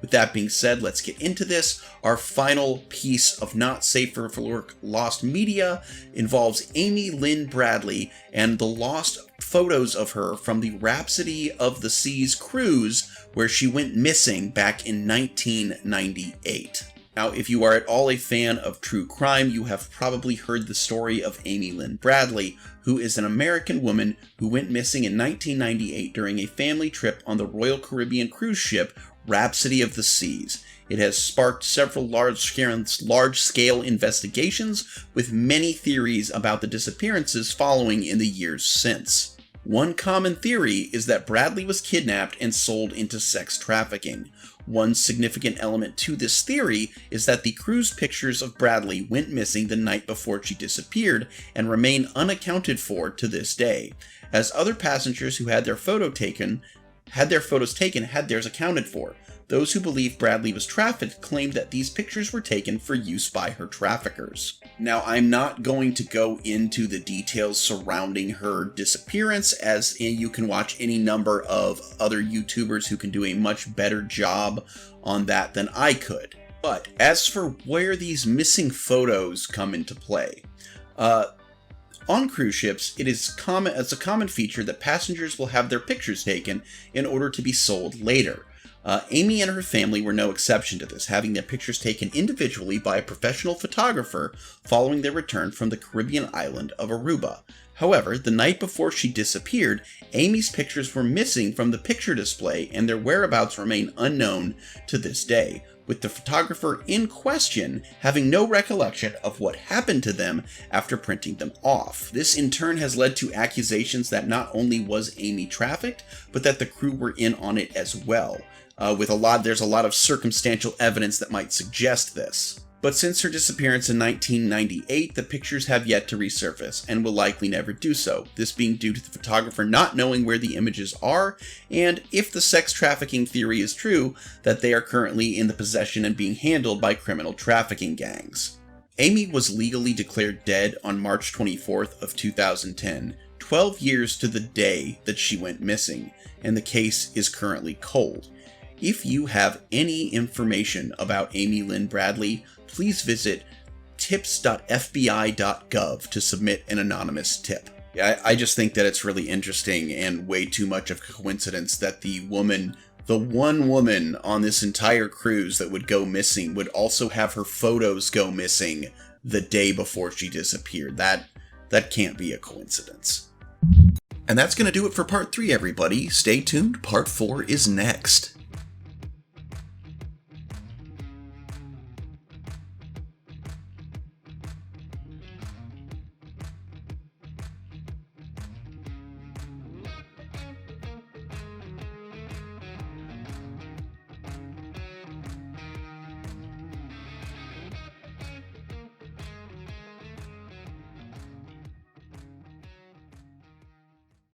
with that being said, let's get into this. Our final piece of not safe for work lost media involves Amy Lynn Bradley and the lost photos of her from the Rhapsody of the Seas cruise, where she went missing back in 1998. Now, if you are at all a fan of true crime, you have probably heard the story of Amy Lynn Bradley, who is an American woman who went missing in 1998 during a family trip on the Royal Caribbean cruise ship Rhapsody of the Seas. It has sparked several large-scale investigations, with many theories about the disappearances following in the years since. One common theory is that Bradley was kidnapped and sold into sex trafficking. One significant element to this theory is that the cruise pictures of Bradley went missing the night before she disappeared and remain unaccounted for to this day, as other passengers who had their photos taken had theirs accounted for. Those who believe Bradley was trafficked claimed that these pictures were taken for use by her traffickers. Now, I'm not going to go into the details surrounding her disappearance, as you can watch any number of other YouTubers who can do a much better job on that than I could. But as for where these missing photos come into play, on cruise ships, it's a common feature that passengers will have their pictures taken in order to be sold later. Amy and her family were no exception to this, having their pictures taken individually by a professional photographer following their return from the Caribbean island of Aruba. However, the night before she disappeared, Amy's pictures were missing from the picture display and their whereabouts remain unknown to this day, with the photographer in question having no recollection of what happened to them after printing them off. This in turn has led to accusations that not only was Amy trafficked, but that the crew were in on it as well. There's a lot of circumstantial evidence that might suggest this. But since her disappearance in 1998, the pictures have yet to resurface, and will likely never do so, this being due to the photographer not knowing where the images are, and if the sex trafficking theory is true, that they are currently in the possession and being handled by criminal trafficking gangs. Amy was legally declared dead on March 24th of 2010, 12 years to the day that she went missing, and the case is currently cold. If you have any information about Amy Lynn Bradley, please visit tips.fbi.gov to submit an anonymous tip. I just think that it's really interesting and way too much of a coincidence that the one woman on this entire cruise that would go missing would also have her photos go missing the day before she disappeared. That can't be a coincidence. And that's going to do it for part 3, everybody. Stay tuned, part 4 is next.